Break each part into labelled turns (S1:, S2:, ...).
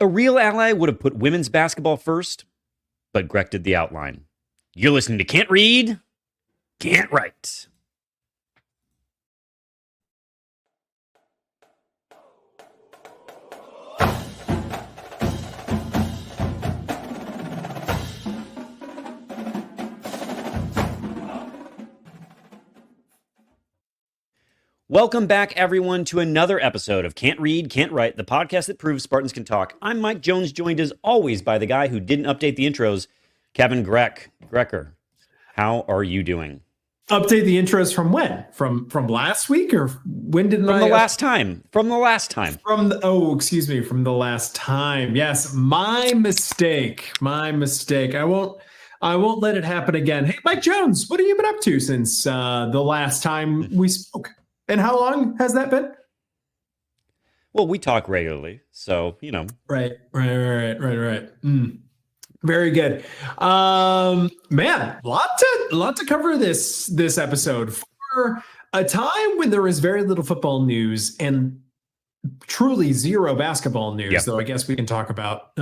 S1: A real ally would have put women's basketball first, but Greg did the outline. You're listening to Can't Read, Can't Write. Welcome back, everyone, to another episode of Can't Read, Can't Write, the podcast that proves Spartans can talk. I'm Mike Jones, joined as always by the guy who didn't update the intros, Kevin Grecker. How are you doing?
S2: Update the intros from when? From last week, or when did
S1: From the last time. From the last time.
S2: From the last time. Yes, my mistake. I won't let it happen again. Hey, Mike Jones, what have you been up to since the last time we spoke? And how long has that been?
S1: Well, we talk regularly, so, you know.
S2: Right. Very good. Man, lot to cover this episode. For a time when there was very little football news and truly zero basketball news,
S1: Yep.
S2: though I guess we can talk about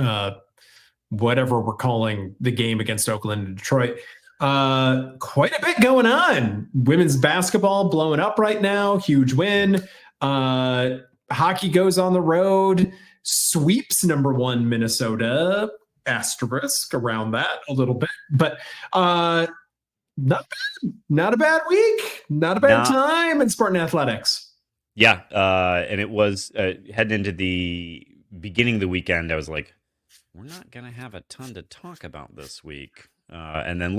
S2: whatever we're calling the game against Oakland and Detroit. Quite a bit going on. Women's basketball blowing up right now. Huge win. Hockey goes on the road. Sweeps number 1 Minnesota. Asterisk around that a little bit. But not bad. Not a bad week. Not a bad time in Spartan athletics.
S1: Yeah. And it was heading into the beginning of the weekend. I was like, we're not going to have a ton to talk about this week. And then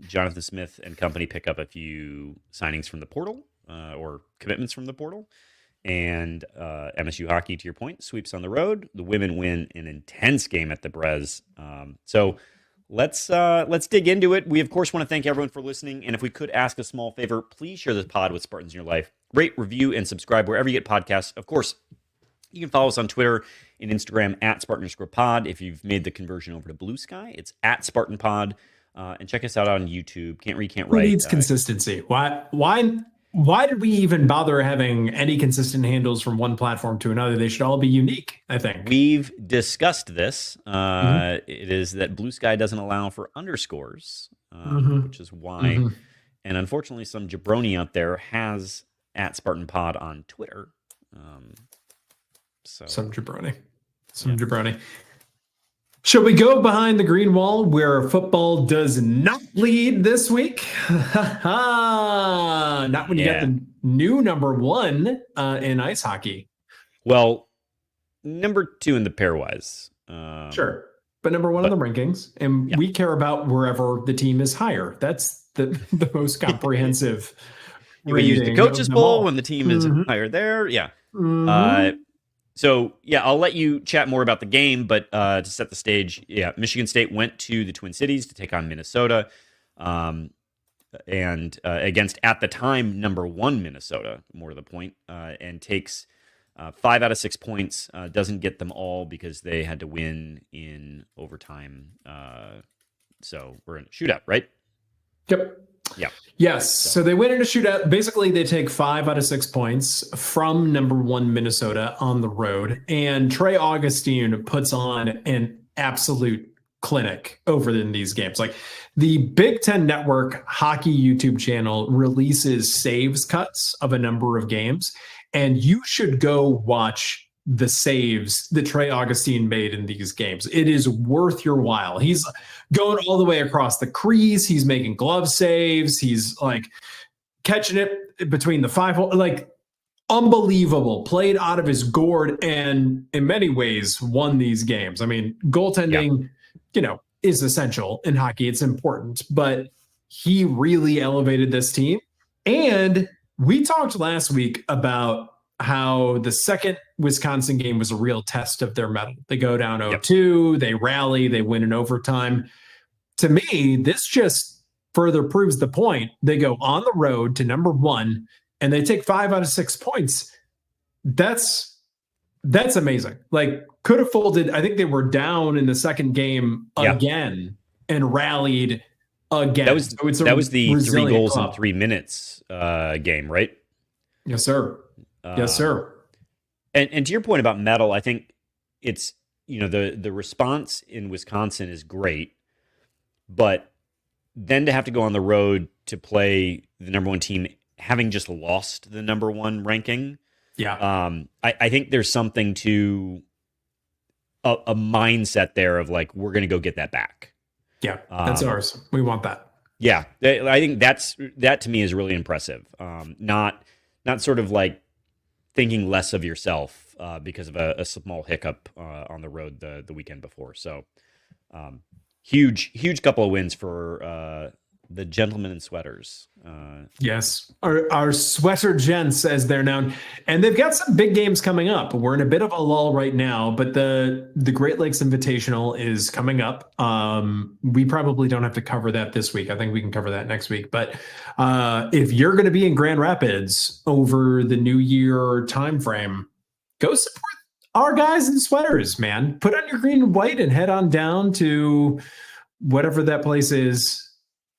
S1: Jonathan Smith and company pick up a few signings from the portal or commitments from the portal. And MSU hockey, to your point, sweeps on the road. The women win an intense game at the Brez. So let's dig into it. We, of course, want to thank everyone for listening. And if we could ask a small favor, please share this pod with Spartans in your life. Rate, review, and subscribe wherever you get podcasts. Of course, you can follow us on Twitter and Instagram at Spartan_pod. If you've made the conversion over to Blue Sky, it's at SpartanPod. And check us out on YouTube. Can't Read, Can't Write.
S2: Who needs consistency? Why did we even bother having any consistent handles from one platform to another? They should all be unique, I think.
S1: We've discussed this. It is that Blue Sky doesn't allow for underscores, which is why. And unfortunately, some jabroni out there has at SpartanPod on Twitter.
S2: Some jabroni. Jabroni. Shall we go behind the green wall where football does not lead this week? Not when you got the new number 1 in ice hockey.
S1: Well, number 2 in the pairwise.
S2: Sure. But number 1 in the rankings. And we care about wherever the team is higher. That's the most comprehensive.
S1: We use the coaches poll when the team is higher there. Yeah. So, I'll let you chat more about the game, but to set the stage, Michigan State went to the Twin Cities to take on Minnesota, and against, at the time, number 1 Minnesota, more to the point, and takes 5 out of 6 points, doesn't get them all because they had to win in overtime. So we're in a shootout, right?
S2: Yep.
S1: Yeah.
S2: Yes. So they win in a shootout. Basically, they take 5 out of 6 points from number 1 Minnesota on the road. And Trey Augustine puts on an absolute clinic over in these games. Like, the Big Ten Network hockey YouTube channel releases saves cuts of a number of games. And you should go watch the saves that Trey Augustine made in these games. It is worth your while. He's going all the way across the crease. He's making glove saves. He's like catching it between the 5 hole, like unbelievable. Played out of his gourd and in many ways won these games. I mean, goaltending, is essential in hockey. It's important, but he really elevated this team. And we talked last week about how the second Wisconsin game was a real test of their mettle. They go down 0-2, they rally, they win in overtime. To me, this just further proves the point. They go on the road to number 1 and they take 5 out of 6 points. That's amazing. Like, could have folded. I think they were down in the second game again and rallied again.
S1: That was the 3 goals in 3 minutes game, right?
S2: Yes, sir. Yes, sir.
S1: And to your point about metal, I think it's, the response in Wisconsin is great, but then to have to go on the road to play the number one team, having just lost the number one ranking,
S2: Yeah.
S1: I think there's something to a mindset there of like, we're going to go get that back.
S2: Yeah. That's ours. We want that.
S1: Yeah. I think that to me is really impressive. Not sort of like thinking less of yourself because of a small hiccup on the road the weekend before. So huge couple of wins for the gentlemen in sweaters.
S2: Yes, our sweater gents, as they're known, and they've got some big games coming up. We're in a bit of a lull right now, but the Great Lakes Invitational is coming up. We probably don't have to cover that this week. I think we can cover that next week. But if you're going to be in Grand Rapids over the New Year timeframe, go support our guys in sweaters, man. Put on your green and white and head on down to whatever that place is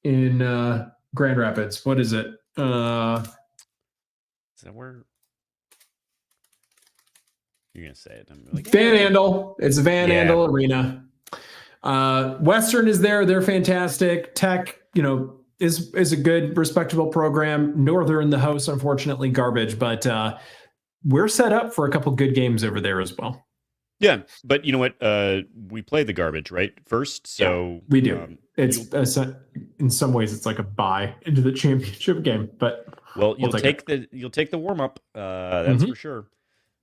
S2: in Grand Rapids. What is it? Is
S1: that where you're gonna say it? I'm like,
S2: Van Andel. It's a Van Andel Arena. Western is there. They're fantastic. Tech, is a good, respectable program. Northern, the host, unfortunately, garbage. But we're set up for a couple good games over there as well.
S1: Yeah, but you know what? We play the garbage right first, so
S2: yeah, we do. It's in some ways it's like a bye into the championship game, but
S1: you'll take the warm up. That's for sure.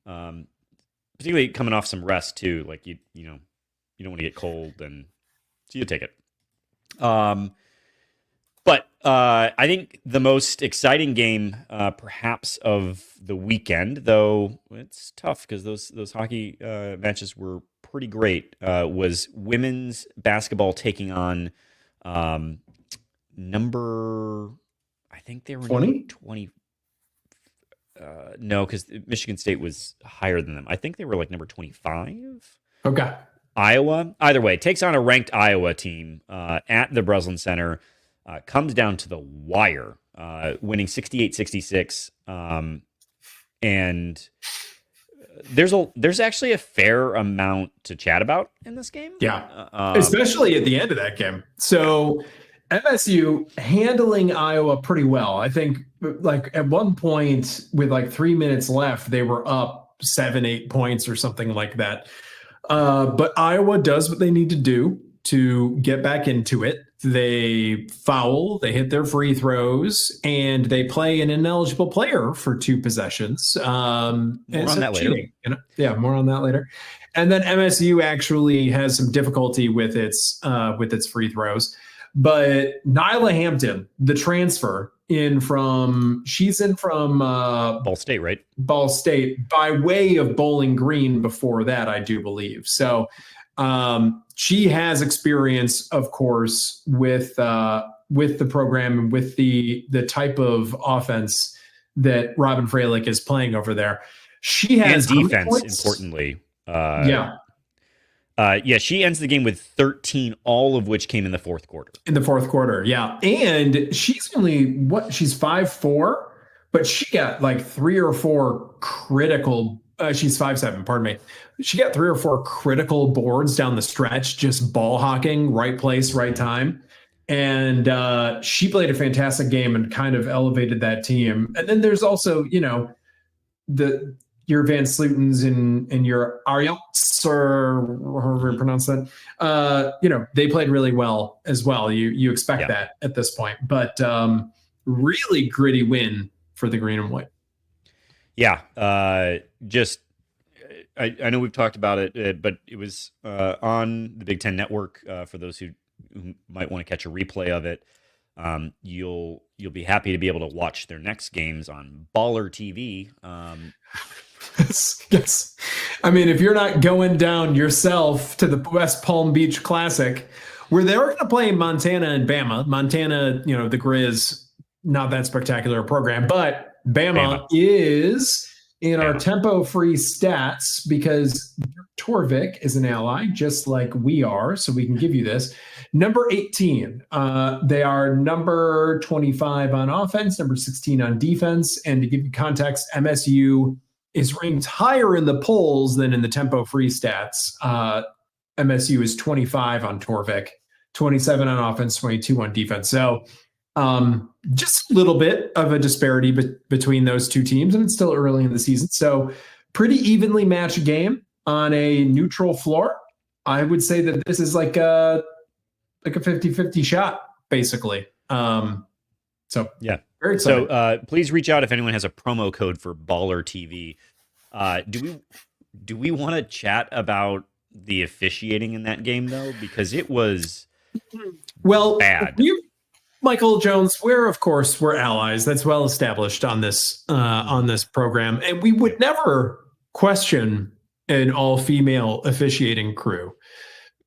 S1: Particularly coming off some rest too. Like you don't want to get cold, and so you take it. But I think the most exciting game, perhaps of the weekend, though it's tough because those hockey matches were pretty great, was women's basketball taking on number. I think they were 20. No, because Michigan State was higher than them. I think they were like number 25.
S2: Okay.
S1: Iowa. Either way, takes on a ranked Iowa team at the Breslin Center. Comes down to the wire, winning 68-66. And there's actually a fair amount to chat about in this game.
S2: Yeah, especially at the end of that game. So MSU handling Iowa pretty well. I think like at one point with like 3 minutes left, they were up 7-8 points or something like that. But Iowa does what they need to do to get back into it. They foul, they hit their free throws, and they play an ineligible player for 2 possessions.
S1: More on that later.
S2: Yeah, more on that later. And then MSU actually has some difficulty with its free throws. But Nyla Hampton, the transfer, she's in from
S1: Ball State, right?
S2: Ball State by way of Bowling Green before that, I do believe. So she has experience, of course, with the program and with the type of offense that Robin Freilich is playing over there. She has
S1: and defense, importantly. She ends the game with 13, all of which came in the fourth quarter.
S2: In the fourth quarter, yeah. And she's only, she's 5'4", but she got like 3 or 4 critical, she's 5'7", pardon me. She got 3 or 4 critical boards down the stretch, just ball hawking, right place, right time. And she played a fantastic game and kind of elevated that team. And then there's also, your Van Slutens and your Ariels, or however you pronounce that, they played really well as well. You expect that at this point, but really gritty win for the green and white.
S1: Yeah. I know we've talked about it, but it was on the Big Ten Network for those who might want to catch a replay of it. You'll be happy to be able to watch their next games on Baller TV.
S2: Yes. I mean, if you're not going down yourself to the West Palm Beach Classic, where they were going to play Montana and Bama. Montana, the Grizz, not that spectacular a program, but Bama is in our tempo-free stats because Torvik is an ally, just like we are, so we can give you this. Number 18. They are number 25 on offense, number 16 on defense, and to give you context, MSU is ranked higher in the polls than in the tempo free stats. MSU is 25 on Torvik, 27 on offense, 22 on defense. So just a little bit of a disparity between those two teams, and it's still early in the season. So pretty evenly matched game on a neutral floor. I would say that this is like a 50-50 shot, basically. So
S1: yeah,
S2: very exciting.
S1: So please reach out if anyone has a promo code for Baller TV. Do we want to chat about the officiating in that game though? Because it was bad.
S2: Michael Jones, we're allies. That's well established on this program, and we would never question an all-female officiating crew,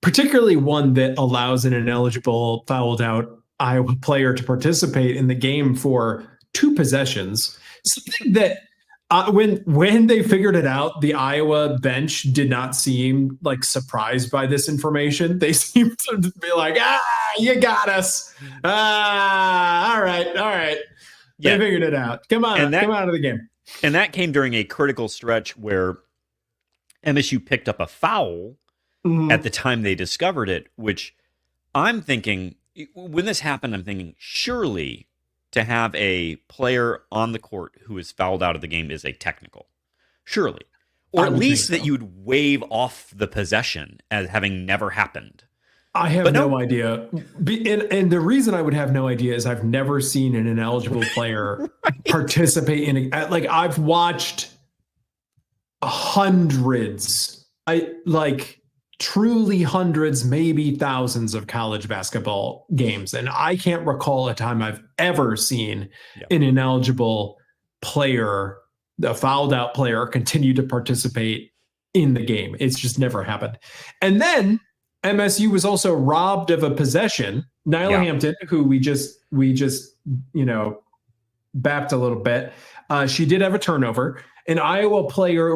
S2: particularly one that allows an ineligible, fouled out Iowa player to participate in the game for 2 possessions. Something that when they figured it out, the Iowa bench did not seem like surprised by this information. They seemed to be like, you got us. All right. Yeah. They figured it out. Come on, come out of the game.
S1: And that came during a critical stretch where MSU picked up a foul at the time they discovered it, which I'm thinking, when this happened, I'm thinking, surely to have a player on the court who is fouled out of the game is a technical. Surely. Or at least that you would wave off the possession as having never happened.
S2: I have no idea. And the reason I would have no idea is I've never seen an ineligible player participate in I've watched hundreds. Truly hundreds, maybe thousands of college basketball games. And I can't recall a time I've ever seen an ineligible player, a fouled out player, continue to participate in the game. It's just never happened. And then MSU was also robbed of a possession. Nyla Hampton, who we just bapped a little bit. She did have a turnover. An Iowa player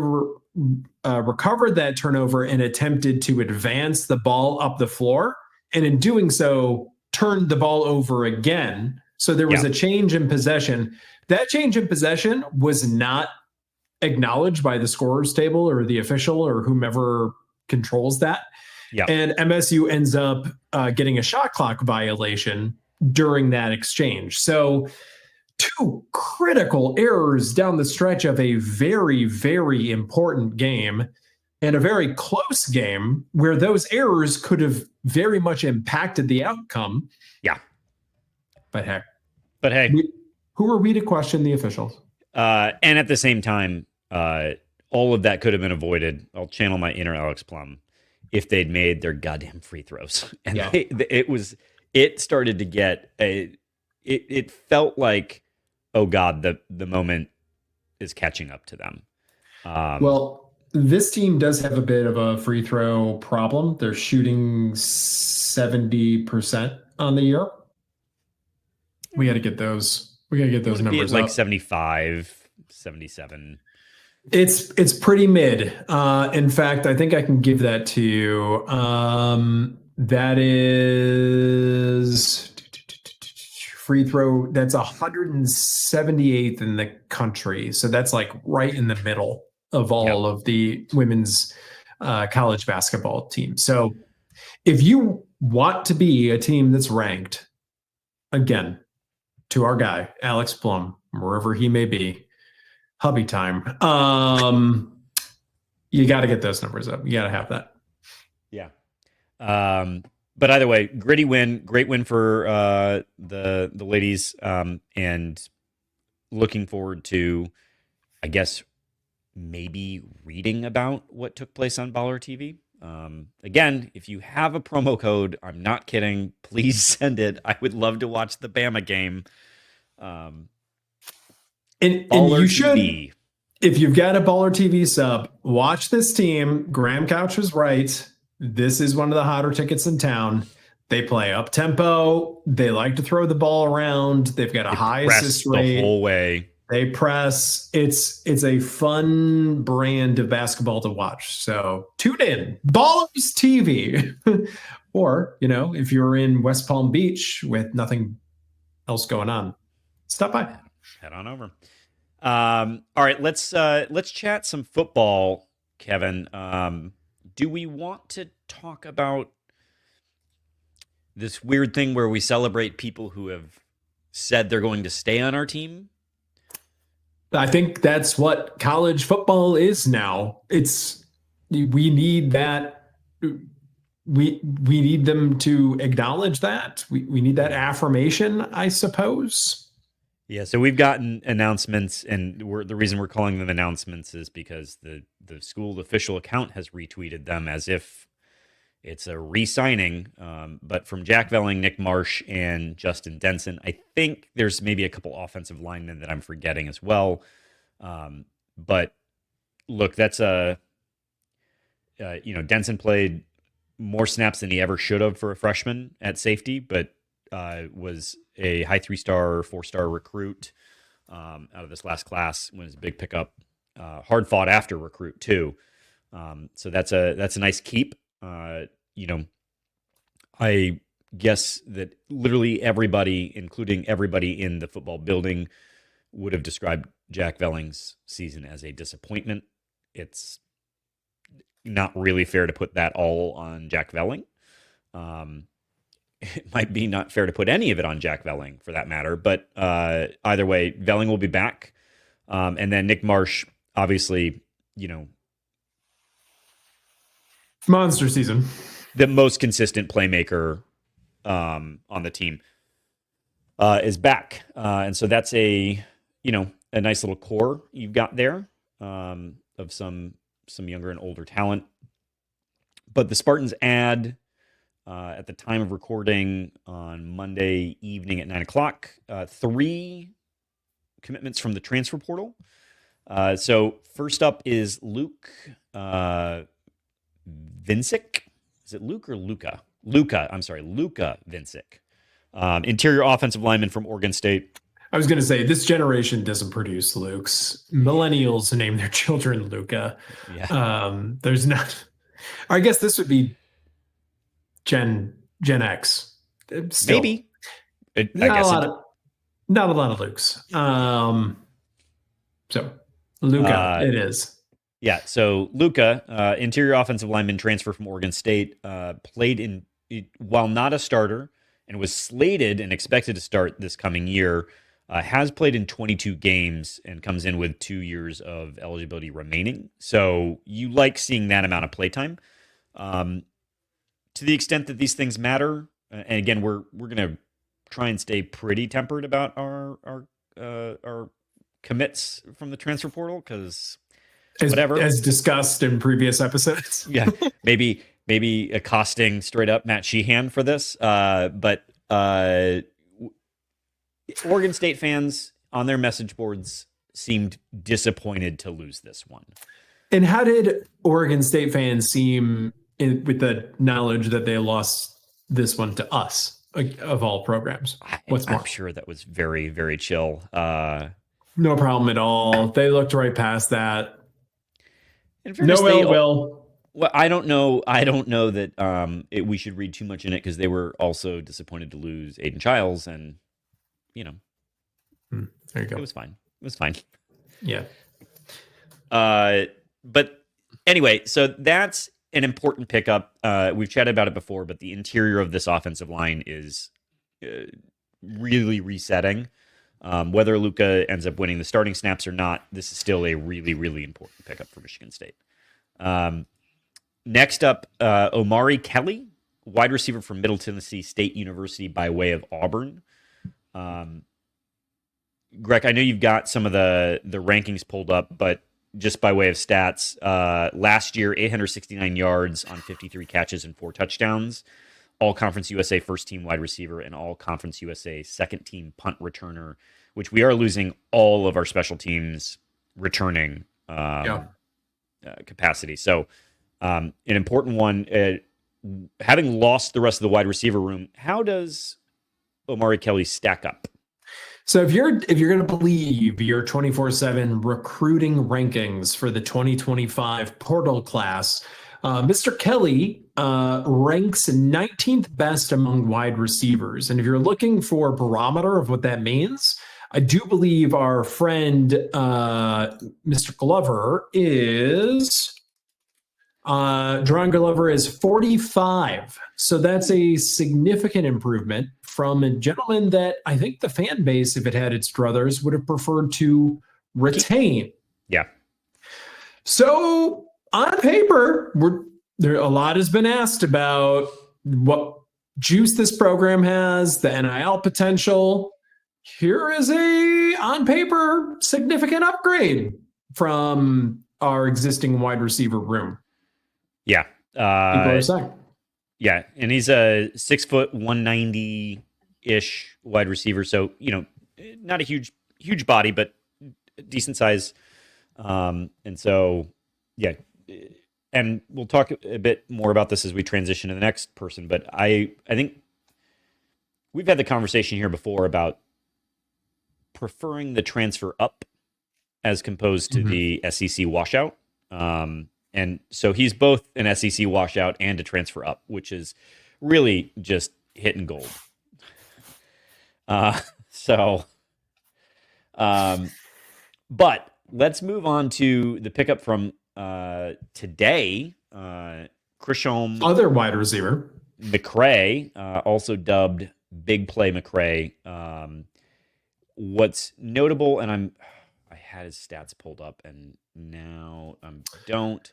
S2: recovered that turnover and attempted to advance the ball up the floor, and in doing so turned the ball over again. So there was a change in possession. That change in possession was not acknowledged by the scorer's table or the official or whomever controls that. And MSU ends up getting a shot clock violation during that exchange. So 2 critical errors down the stretch of a very, very important game, and a very close game where those errors could have very much impacted the outcome.
S1: Yeah.
S2: But hey, who are we to question the officials?
S1: And at the same time, all of that could have been avoided. I'll channel my inner Alex Plum if they'd made their goddamn free throws. And it started to get it felt like, oh God, the moment is catching up to them.
S2: Well, this team does have a bit of a free throw problem. They're shooting 70% on the year. We got to get those. We got to get those numbers
S1: like
S2: up.
S1: 75, 77.
S2: It's pretty mid. In fact, I think I can give that to you. That is free throw. That's 178th in the country. So that's like right in the middle of all of the women's college basketball teams. So if you want to be a team that's ranked, again, to our guy, Alex Plum, wherever he may be, hubby time, you got to get those numbers up. You got to have that.
S1: Yeah. But either way, gritty win, great win for the ladies, and looking forward to, I guess, maybe reading about what took place on Baller TV. Again, if you have a promo code, I'm not kidding, please send it. I would love to watch the Bama game.
S2: And you should, TV. If you've got a Baller TV sub, watch this team. Graham Couch was right. This is one of the hotter tickets in town. They play up tempo. They like to throw the ball around. They've got a high assist rate
S1: the whole way.
S2: They press. It's a fun brand of basketball to watch. So tune in, Ballers TV. Or, if you're in West Palm Beach with nothing else going on, stop by.
S1: Head on over. All right, let's chat some football, Kevin. Do we want to talk about this weird thing where we celebrate people who have said they're going to stay on our team?
S2: I think that's what college football is now. We need that. We need them to acknowledge that. We need that
S1: Yeah.
S2: affirmation, I suppose.
S1: Yeah, so we've gotten announcements, and the reason we're calling them announcements is because the school official account has retweeted them as if it's a re-signing. But from Jack Velling, Nick Marsh, and Justin Denson, I think there's maybe a couple offensive linemen that I'm forgetting as well. But look, that's Denson played more snaps than he ever should have for a freshman at safety, but was a high 3-star, 4-star recruit out of this last class. When his big pickup, hard fought after recruit too. So that's a nice keep. I guess that literally everybody, including everybody in the football building, would have described Jack Velling's season as a disappointment. It's not really fair to put that all on Jack Velling. It might be not fair to put any of it on Jack Velling for that matter, but either way, Velling will be back. And then Nick Marsh, obviously,
S2: monster season,
S1: the most consistent playmaker on the team, is back. And so that's a nice little core you've got there of some younger and older talent. But the Spartans add, at the time of recording on Monday evening at 9:00, 3 commitments from the transfer portal. So first up is Luke Vincic. Is it Luke or Luca? Luca Vincic. Interior offensive lineman from Oregon State.
S2: I was going to say, this generation doesn't produce Lukes. Millennials name their children Luca.
S1: Yeah.
S2: There's not. I guess this would be Gen X. Still,
S1: Maybe. I guess
S2: not a lot of Lukes. So Luca, it is.
S1: Yeah. So Luca, interior offensive lineman, transfer from Oregon State, played while not a starter and was slated and expected to start this coming year. Has played in 22 games and comes in with 2 years of eligibility remaining. So you like seeing that amount of playtime. To the extent that these things matter, and again, we're going to try and stay pretty tempered about our commits from the transfer portal, because whatever,
S2: as discussed in previous episodes.
S1: Yeah, maybe accosting straight up Matt Sheehan for this, but Oregon State fans on their message boards seemed disappointed to lose this one.
S2: And how did Oregon State fans seem with the knowledge that they lost this one to us, of all programs?
S1: I'm sure that was very, very chill.
S2: No problem at all. They looked right past that.
S1: No ill will. Well, I don't know that we should read too much in it, because they were also disappointed to lose Aiden Childs, and
S2: there you go.
S1: It was fine.
S2: Yeah.
S1: But anyway, so that's an important pickup. We've chatted about it before, but the interior of this offensive line is really resetting. Whether Luca ends up winning the starting snaps or not, this is still a really, really important pickup for Michigan State. Next up, Omari Kelly, wide receiver from Middle Tennessee State University by way of Auburn. Greg, I know you've got some of the rankings pulled up, but just by way of stats, last year, 869 yards on 53 catches and 4 touchdowns. All-Conference USA first-team wide receiver and All-Conference USA second-team punt returner, which we are losing all of our special teams returning capacity. So an important one. Having lost the rest of the wide receiver room, how does Omari Kelly stack up?
S2: So if you're going to believe your 24/7 recruiting rankings for the 2025 portal class, Mr. Kelly ranks 19th best among wide receivers. And if you're looking for a barometer of what that means, I do believe our friend Mr. Glover is Dron Glover is 45. So that's a significant improvement from a gentleman that I think the fan base, if it had its druthers, would have preferred to retain.
S1: Yeah.
S2: So on paper, there a lot has been asked about what juice this program has, the NIL potential. Here is a on paper significant upgrade from our existing wide receiver room.
S1: Yeah.
S2: People are saying.
S1: Yeah, and he's a 6 foot 190 ish wide receiver, so not a huge body, but decent size. And so, yeah, and we'll talk a bit more about this as we transition to the next person. But I think we've had the conversation here before about preferring the transfer up as opposed to the SEC washout. And so he's both an SEC washout and a transfer up, which is really just hitting gold. But let's move on to the pickup from today. Chrishome,
S2: other wide receiver,
S1: McCray, also dubbed Big Play McCray. What's notable, and I had his stats pulled up, and now I don't.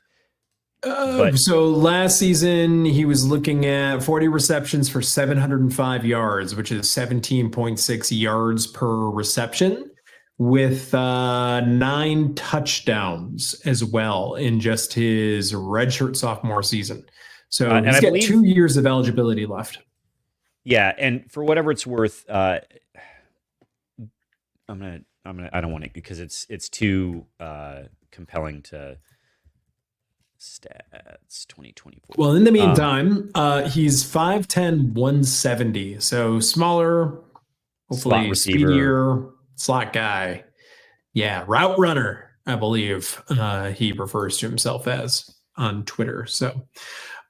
S2: So last season, he was looking at 40 receptions for 705 yards, which is 17.6 yards per reception, with 9 touchdowns as well in just his redshirt sophomore season. So he's got 2 years of eligibility left.
S1: Yeah, and for whatever it's worth, I don't want it because it's too compelling to stats 2024.
S2: Well, in the meantime, he's 5'10", 170, so smaller, hopefully speedier slot guy. Yeah, route runner, I believe he refers to himself as on Twitter. So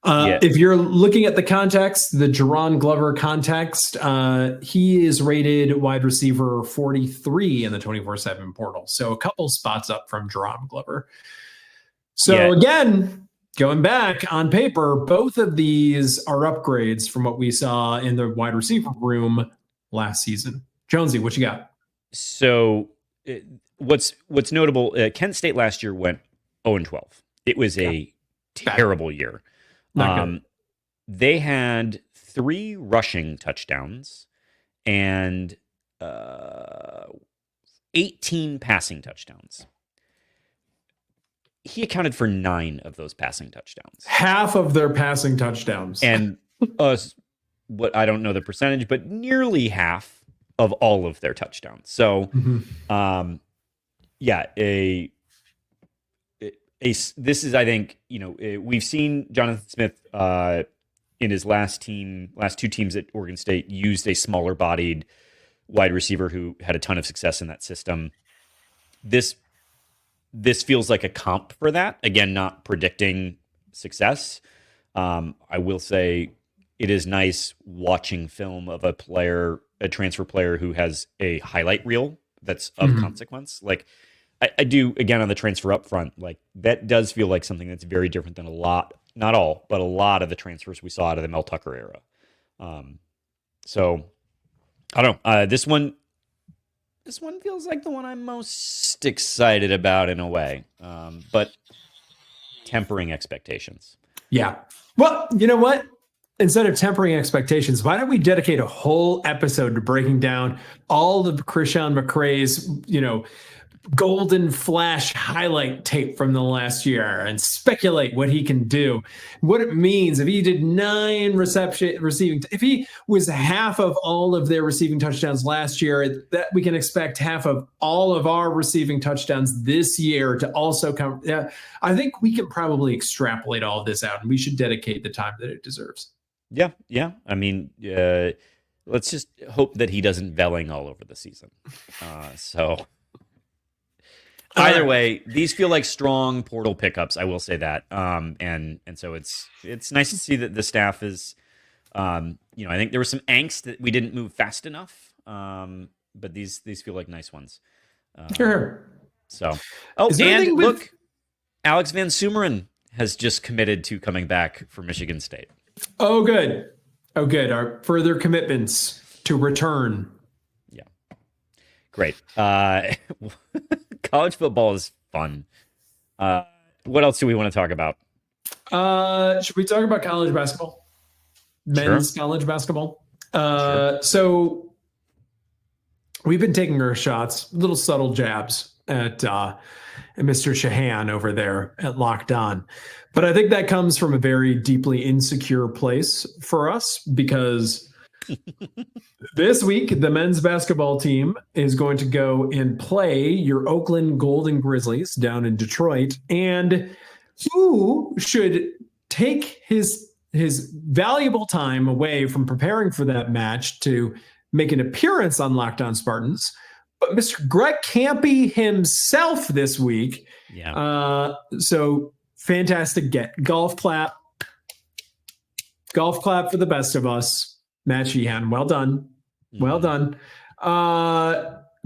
S2: if you're looking at the context, the Jerron Glover context, he is rated wide receiver 43 in the 24/7 portal. So a couple spots up from Jerron Glover. So again, going back on paper, both of these are upgrades from what we saw in the wide receiver room last season. Jonesy, what you got?
S1: So what's notable, Kent State last year went 0-12. It was a terrible year. They had 3 rushing touchdowns and 18 passing touchdowns. He accounted for 9 of those passing touchdowns.
S2: Half of their passing touchdowns.
S1: And what I don't know the percentage, but nearly half of all of their touchdowns. So, this is, I think, we've seen Jonathan Smith in his last 2 teams at Oregon State used a smaller bodied wide receiver who had a ton of success in that system. This feels like a comp for that. Again, not predicting success. I will say it is nice watching film of a transfer player who has a highlight reel that's of consequence. Like I do, again, on the transfer up front, like that does feel like something that's very different than not all, but a lot of the transfers we saw out of the Mel Tucker era. So I don't know. This one feels like the one I'm most excited about in a way, but tempering expectations.
S2: Yeah. Well, you know what? Instead of tempering expectations, why don't we dedicate a whole episode to breaking down all of Chrishome McCray's, golden flash highlight tape from the last year and speculate what he can do, what it means if he did 9 receiving. If he was half of all of their receiving touchdowns last year, that we can expect half of all of our receiving touchdowns this year to also come. I think we can probably extrapolate all of this out, and we should dedicate the time that it deserves.
S1: Yeah. I mean, let's just hope that he doesn't velling all over the season. Either way, these feel like strong portal pickups. I will say that, and so it's nice to see that the staff is, I think there was some angst that we didn't move fast enough, but these feel like nice ones.
S2: Sure.
S1: So,
S2: and
S1: look, Alex Van Sumeren has just committed to coming back for Michigan State.
S2: Oh, good. Our further commitments to return.
S1: Yeah. Great. College football is fun. What else do we want to talk about?
S2: Should we talk about college basketball? Men's college basketball? So we've been taking our shots, little subtle jabs at Mr. Shahan over there at Locked On. But I think that comes from a very deeply insecure place for us because this week, the men's basketball team is going to go and play your Oakland Golden Grizzlies down in Detroit. And who should take his valuable time away from preparing for that match to make an appearance on Locked On Spartans, but Mr. Greg Campy himself this week.
S1: Yeah.
S2: So fantastic get. Golf clap for the best of us. Matt Sheehan, well done. Well done.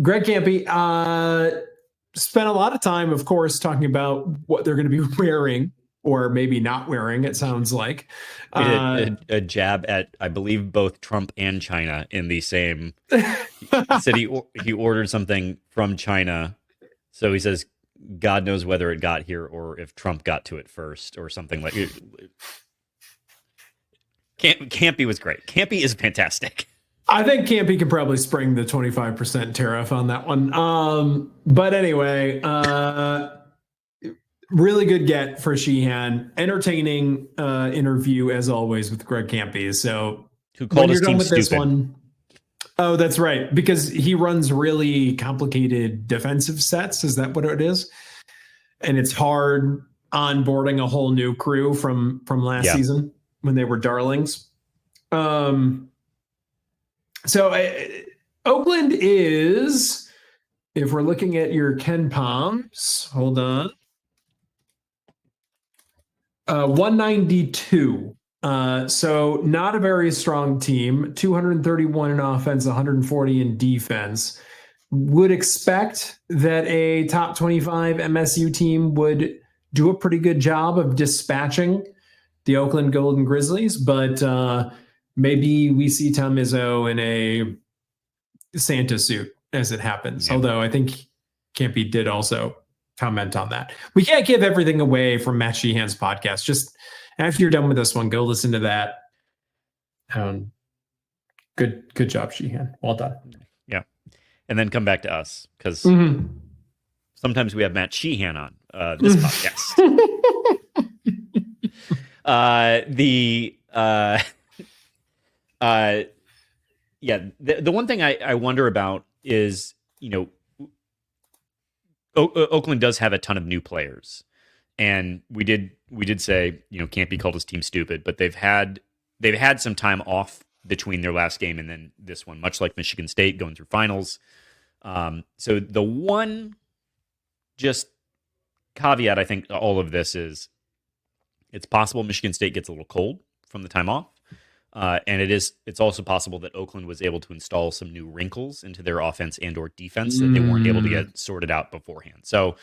S2: Greg Campy spent a lot of time, of course, talking about what they're going to be wearing or maybe not wearing, it sounds like.
S1: A jab at, I believe, both Trump and China in the same. Said he ordered something from China. So he says, God knows whether it got here or if Trump got to it first or something like it. Campy was great. Campy is fantastic.
S2: I think Campy can probably spring the 25% tariff on that one. But anyway, really good get for Sheehan. Entertaining interview as always with Greg Campy. So
S1: who called his team stupid?
S2: Oh, that's right. Because he runs really complicated defensive sets. Is that what it is? And it's hard onboarding a whole new crew from last season when they were darlings. So Oakland is, if we're looking at your Ken Palms, hold on. 192. So not a very strong team. 231 in offense, 140 in defense. Would expect that a top 25 MSU team would do a pretty good job of dispatching the Oakland Golden Grizzlies, but maybe we see Tom Izzo in a Santa suit as it happens. Yeah. Although I think Campy did also comment on that. We can't give everything away from Matt Sheehan's podcast. Just after you're done with this one, go listen to that. Good job, Sheehan. Well done.
S1: Yeah. And then come back to us because sometimes we have Matt Sheehan on this podcast. The one thing I wonder about is, Oakland does have a ton of new players, and we did say, can't be called his team stupid, but they've had some time off between their last game and then this one, much like Michigan State going through finals. So the one just caveat I think to all of this is it's possible Michigan State gets a little cold from the time off. And it's also possible that Oakland was able to install some new wrinkles into their offense and or defense that they weren't able to get sorted out beforehand. So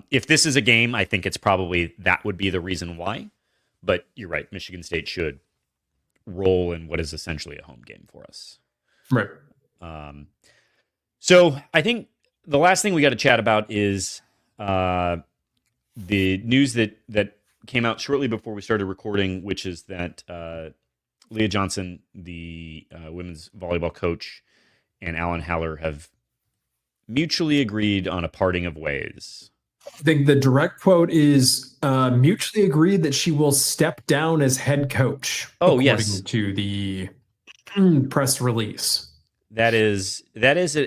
S1: if this is a game, I think it's probably that would be the reason why. But you're right. Michigan State should roll in what is essentially a home game for us.
S2: Right.
S1: So I think the last thing we got to chat about is the news that came out shortly before we started recording, which is that Leah Johnson, the women's volleyball coach, and Alan Haller have mutually agreed on a parting of ways.
S2: I think the direct quote is mutually agreed that she will step down as head coach.
S1: Oh, yes.
S2: To the press release.
S1: That is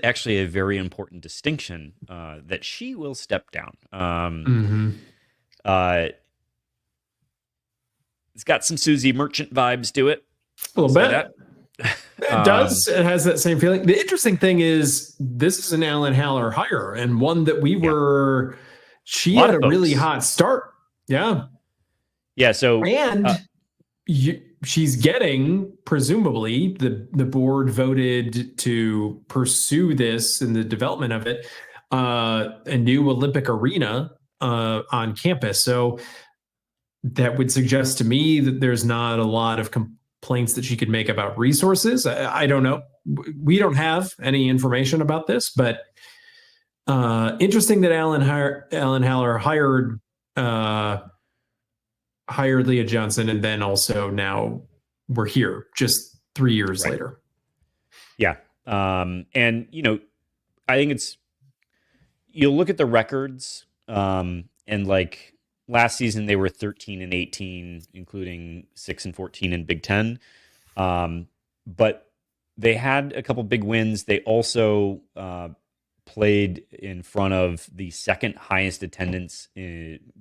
S1: actually a very important distinction, that she will step down. It's got some Susie Merchant vibes to it.
S2: A little bit. It does. It has that same feeling. The interesting thing is this is an Alan Haller hire, and one that she had a really hot start. Yeah.
S1: Yeah. So,
S2: and she's getting, presumably, the board voted to pursue this and the development of it, a new Olympic arena on campus. So that would suggest to me that there's not a lot of complaints that she could make about resources. I don't know. We don't have any information about this, but interesting that Alan Haller hired Leah Johnson, and then also now we're here just 3 years later.
S1: Yeah. And, I think you'll look at the records, and like last season they were 13-18, including 6-14 in Big Ten. But they had a couple big wins. They also played in front of the second highest attendance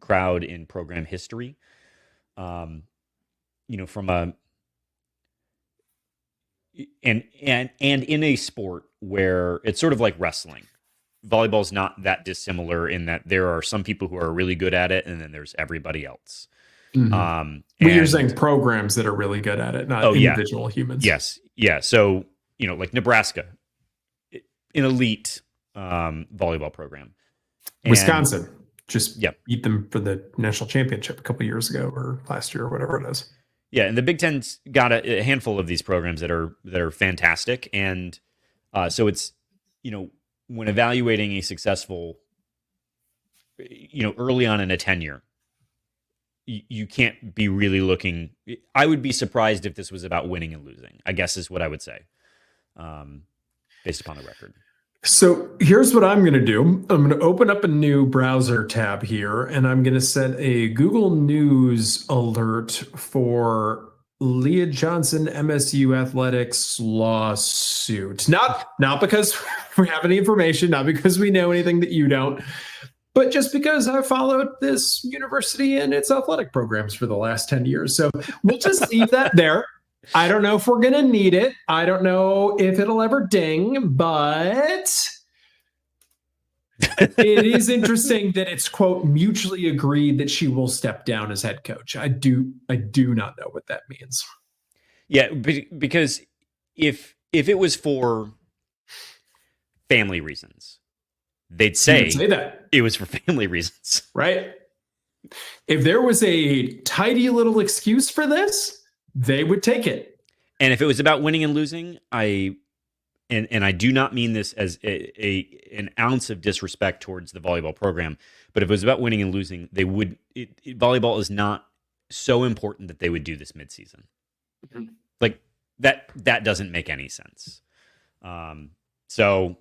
S1: crowd in program history. From a and in a sport where it's sort of like wrestling, volleyball is not that dissimilar in that there are some people who are really good at it, and then there's everybody else.
S2: Mm-hmm. You're saying programs that are really good at it, not individual humans.
S1: Yes, yeah. So like Nebraska, an elite volleyball program.
S2: Wisconsin just beat them for the national championship a couple years ago or last year or whatever it is.
S1: Yeah, and the Big Ten's got a handful of these programs that are fantastic, and so it's when evaluating a successful, early on in a tenure, you can't be really looking. I would be surprised if this was about winning and losing, I guess is what I would say, based upon the record.
S2: So here's what I'm going to do. I'm going to open up a new browser tab here, and I'm going to set a Google News alert for Leah Johnson MSU Athletics lawsuit. Not because we have any information, not because we know anything that you don't, but just because I followed this university and its athletic programs for the last 10 years. So we'll just leave that there. I don't know if we're going to need it. I don't know if it'll ever ding, but it is interesting that it's, quote, mutually agreed that she will step down as head coach. I do not know what that means.
S1: Yeah, because if it was for family reasons, they'd say
S2: that
S1: it was for family reasons.
S2: Right. If there was a tidy little excuse for this, they would take it.
S1: And if it was about winning and losing, I do not mean this as an ounce of disrespect towards the volleyball program, but if it was about winning and losing, they would. Volleyball is not so important that they would do this midseason. Mm-hmm. Like that doesn't make any sense. So,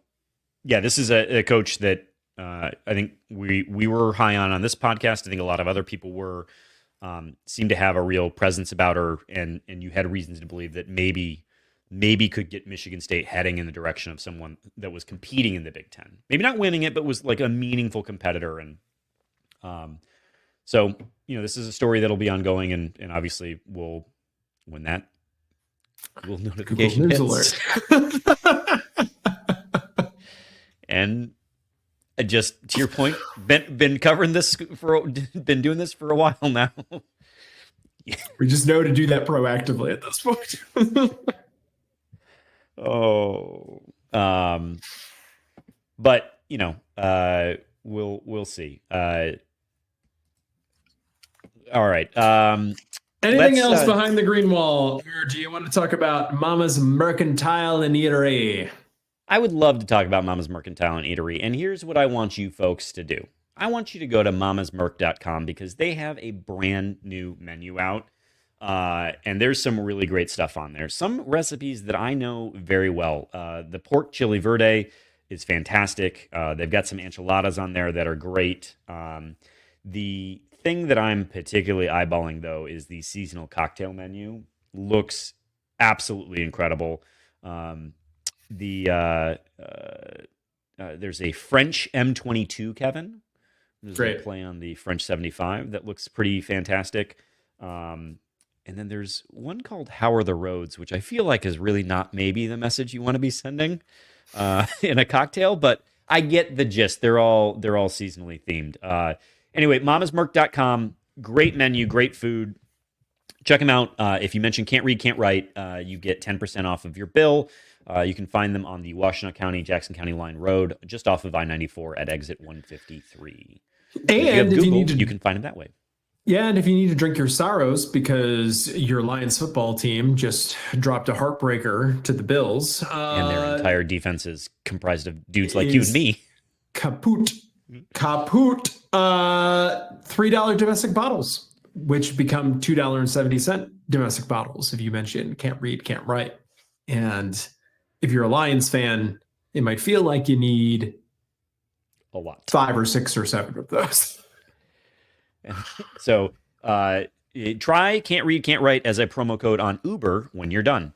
S1: yeah, this is a coach that I think we were high on this podcast. I think a lot of other people were. Seemed to have a real presence about her, and you had reasons to believe that maybe could get Michigan State heading in the direction of someone that was competing in the Big Ten. Maybe not winning it, but was like a meaningful competitor. And so, this is a story that'll be ongoing, and obviously when that notification hits.
S2: Alert.
S1: And just to your point, been covering this been doing this for a while now.
S2: We just know to do that proactively at this point.
S1: But we'll see. All right.
S2: Anything else behind the green wall, or do you want to talk about Mama's Mercantile and Eatery?
S1: I would love to talk about Mama's Mercantile and Eatery, and here's what I want you folks to do. I want you to go to mamasmerc.com because they have a brand new menu out, and there's some really great stuff on there. Some recipes that I know very well. The pork chili verde is fantastic. They've got some enchiladas on there that are great. The thing that I'm particularly eyeballing, though, is the seasonal cocktail menu. Looks absolutely incredible. There's a French M22, Kevin. There's
S2: great.
S1: A play on the French 75 that looks pretty fantastic. And then there's one called How Are the Roads, which I feel like is really not maybe the message you want to be sending in a cocktail, but I get the gist. They're all seasonally themed. Anyway, mamasmerc.com, great menu, great food. check them out. If you mention Can't Read, Can't Write, you get 10% off of your bill. You can find them on the Washtenaw County, Jackson County Line Road, just off of I-94 at exit 153.
S2: And
S1: if you have
S2: if
S1: Google,
S2: you need to,
S1: you can find them that way.
S2: yeah, and if you need to drink your sorrows because your Lions football team just dropped a heartbreaker to the Bills,
S1: And their entire defense is comprised of dudes like you and me.
S2: Kaput. $3 domestic bottles, which become $2.70 domestic bottles if you mention Can't Read, Can't Write. And if you're a Lions fan, it might feel like you need
S1: a lot,
S2: 5 or 6 or 7 of those.
S1: So try Can't Read, Can't Write as a promo code on Uber when you're done.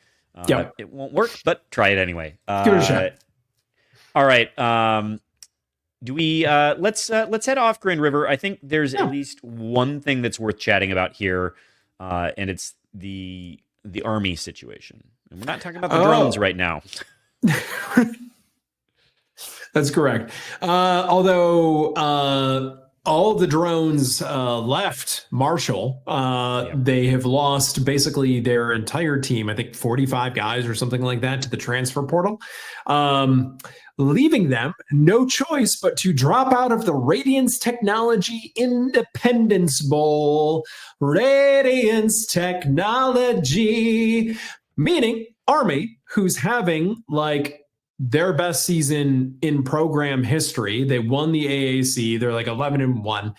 S1: It won't work, but try it anyway.
S2: Give it a shot.
S1: All right. Do we let's head off Grand River. I think there's at least one thing that's worth chatting about here, and it's the Army situation. And we're not talking about the drones right now.
S2: That's correct. Although all the drones left Marshall, they have lost basically their entire team. I think 45 guys or something like that to the transfer portal, leaving them no choice but to drop out of the Radiance Technology Independence Bowl. Radiance Technology, meaning Army, who's having like their best season in program history. They won the AAC. They're like 11-1.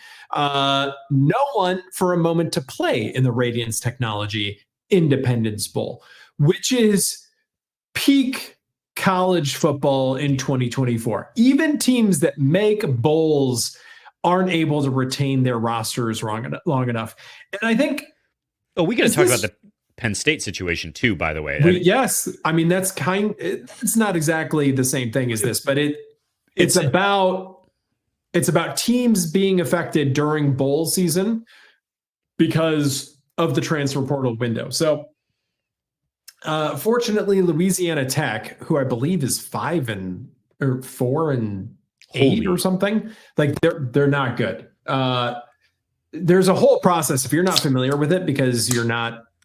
S2: No one for a moment to play in the Radiance Technology Independence Bowl, which is peak college football in 2024. Even teams that make bowls aren't able to retain their rosters long enough. And I think...
S1: Oh, we got to talk about the Penn State situation too, by the way.
S2: Yes. I mean, it's not exactly the same thing as this, but it's about teams being affected during bowl season because of the transfer portal window. So fortunately, Louisiana Tech, who I believe is 4-8 or something, like they're not good. There's a whole process if you're not familiar with it because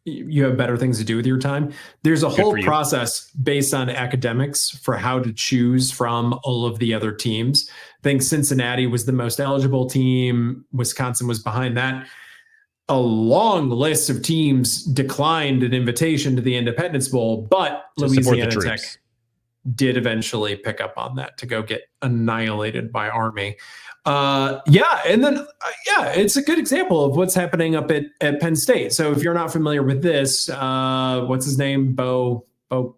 S2: you have better things to do with your time. There's a whole process based on academics for how to choose from all of the other teams. I think Cincinnati was the most eligible team. Wisconsin was behind that. A long list of teams declined an invitation to the Independence Bowl, but Louisiana Tech did eventually pick up on that to go get annihilated by Army. And then it's a good example of what's happening up at Penn State. So if you're not familiar with this, what's his name? Bo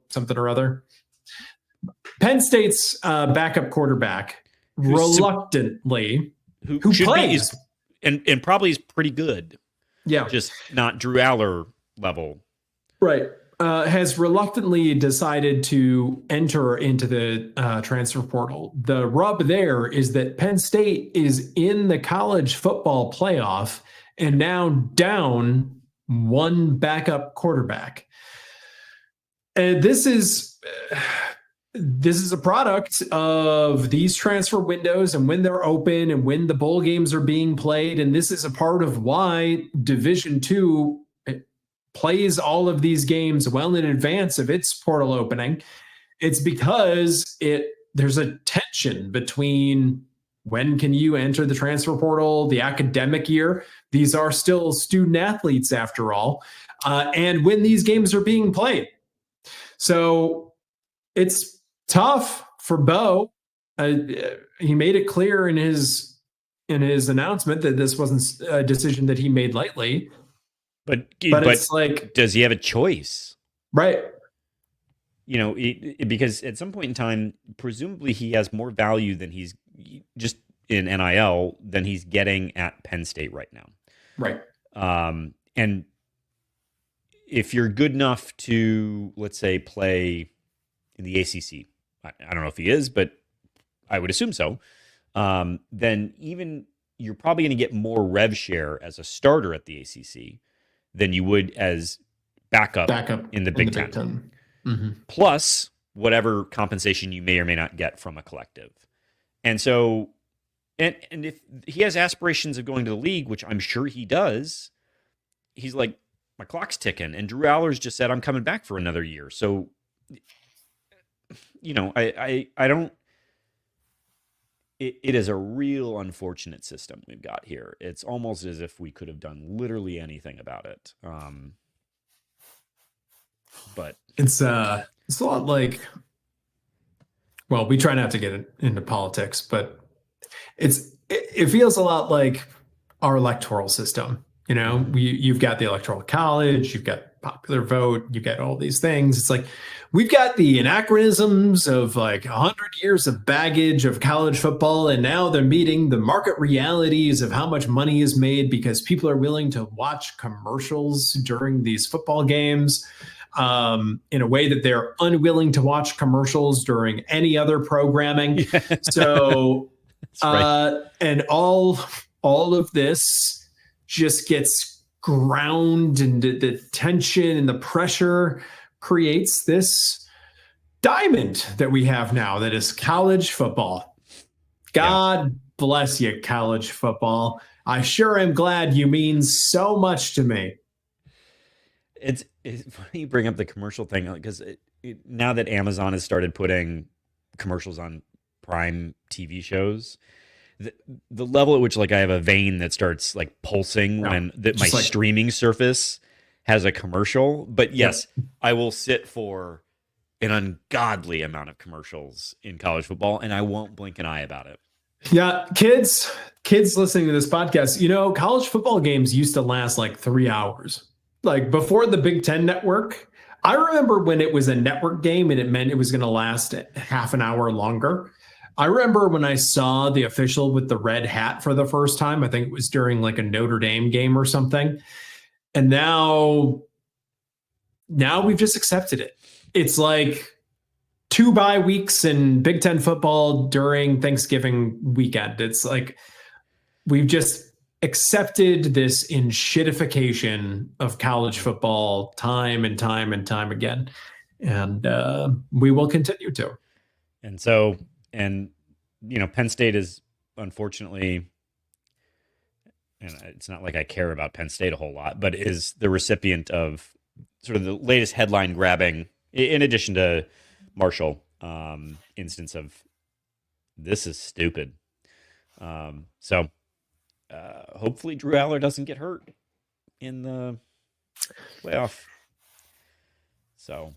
S2: something or other. Penn State's backup quarterback, reluctantly, who plays
S1: and probably is pretty good.
S2: Yeah,
S1: just not Drew Aller level.
S2: Right. Has reluctantly decided to enter into the transfer portal. The rub there is that Penn State is in the college football playoff and now down one backup quarterback. And this is a product of these transfer windows and when they're open and when the bowl games are being played. And this is a part of why Division II plays all of these games well in advance of its portal opening. It's because there's a tension between when can you enter the transfer portal, the academic year. These are still student athletes after all, and when these games are being played. So it's tough for Bo. He made it clear in his announcement that this wasn't a decision that he made lightly. But it's like,
S1: does he have a choice?
S2: Right.
S1: Because at some point in time, presumably he has more value than he's just in NIL than he's getting at Penn State right now.
S2: Right.
S1: And if you're good enough to, let's say, play in the ACC, I don't know if he is, but I would assume so. Then even you're probably going to get more rev share as a starter at the ACC than you would as backup in the Big Ten.
S2: Mm-hmm.
S1: Plus whatever compensation you may or may not get from a collective. And so, and if he has aspirations of going to the league, which I'm sure he does, he's like, my clock's ticking, and Drew Allers just said I'm coming back for another year. So, I don't. It is a real unfortunate system we've got here. It's almost as if we could have done literally anything about it. But
S2: it's a lot like, well, we try not to get into politics, but it feels a lot like our electoral system. You've got the electoral college, you've got popular vote, you've got all these things. It's like we've got the anachronisms of like 100 years of baggage of college football, and now they're meeting the market realities of how much money is made because people are willing to watch commercials during these football games in a way that they're unwilling to watch commercials during any other programming. So, right. And all of this just gets ground, and the tension and the pressure creates this diamond that we have now that is college football. God bless you, college football. I sure am glad you mean so much to me.
S1: It's funny you bring up the commercial thing, because now that Amazon has started putting commercials on Prime TV shows, the level at which like I have a vein that starts like pulsing when my streaming service has a commercial. But yes, I will sit for an ungodly amount of commercials in college football, and I won't blink an eye about it.
S2: Yeah, kids listening to this podcast, college football games used to last like 3 hours. Like before the Big Ten network, I remember when it was a network game and it meant it was going to last half an hour longer. I remember when I saw the official with the red hat for the first time. I think it was during like a Notre Dame game or something. And now we've just accepted it. It's like 2 bye weeks in Big Ten football during Thanksgiving weekend. It's like we've just accepted this enshittification of college football time and time and time again. And we will continue to.
S1: And so, Penn State is unfortunately, and it's not like I care about Penn State a whole lot, but is the recipient of sort of the latest headline grabbing, in addition to Marshall, instance of this is stupid. So hopefully Drew Aller doesn't get hurt in the playoff. So.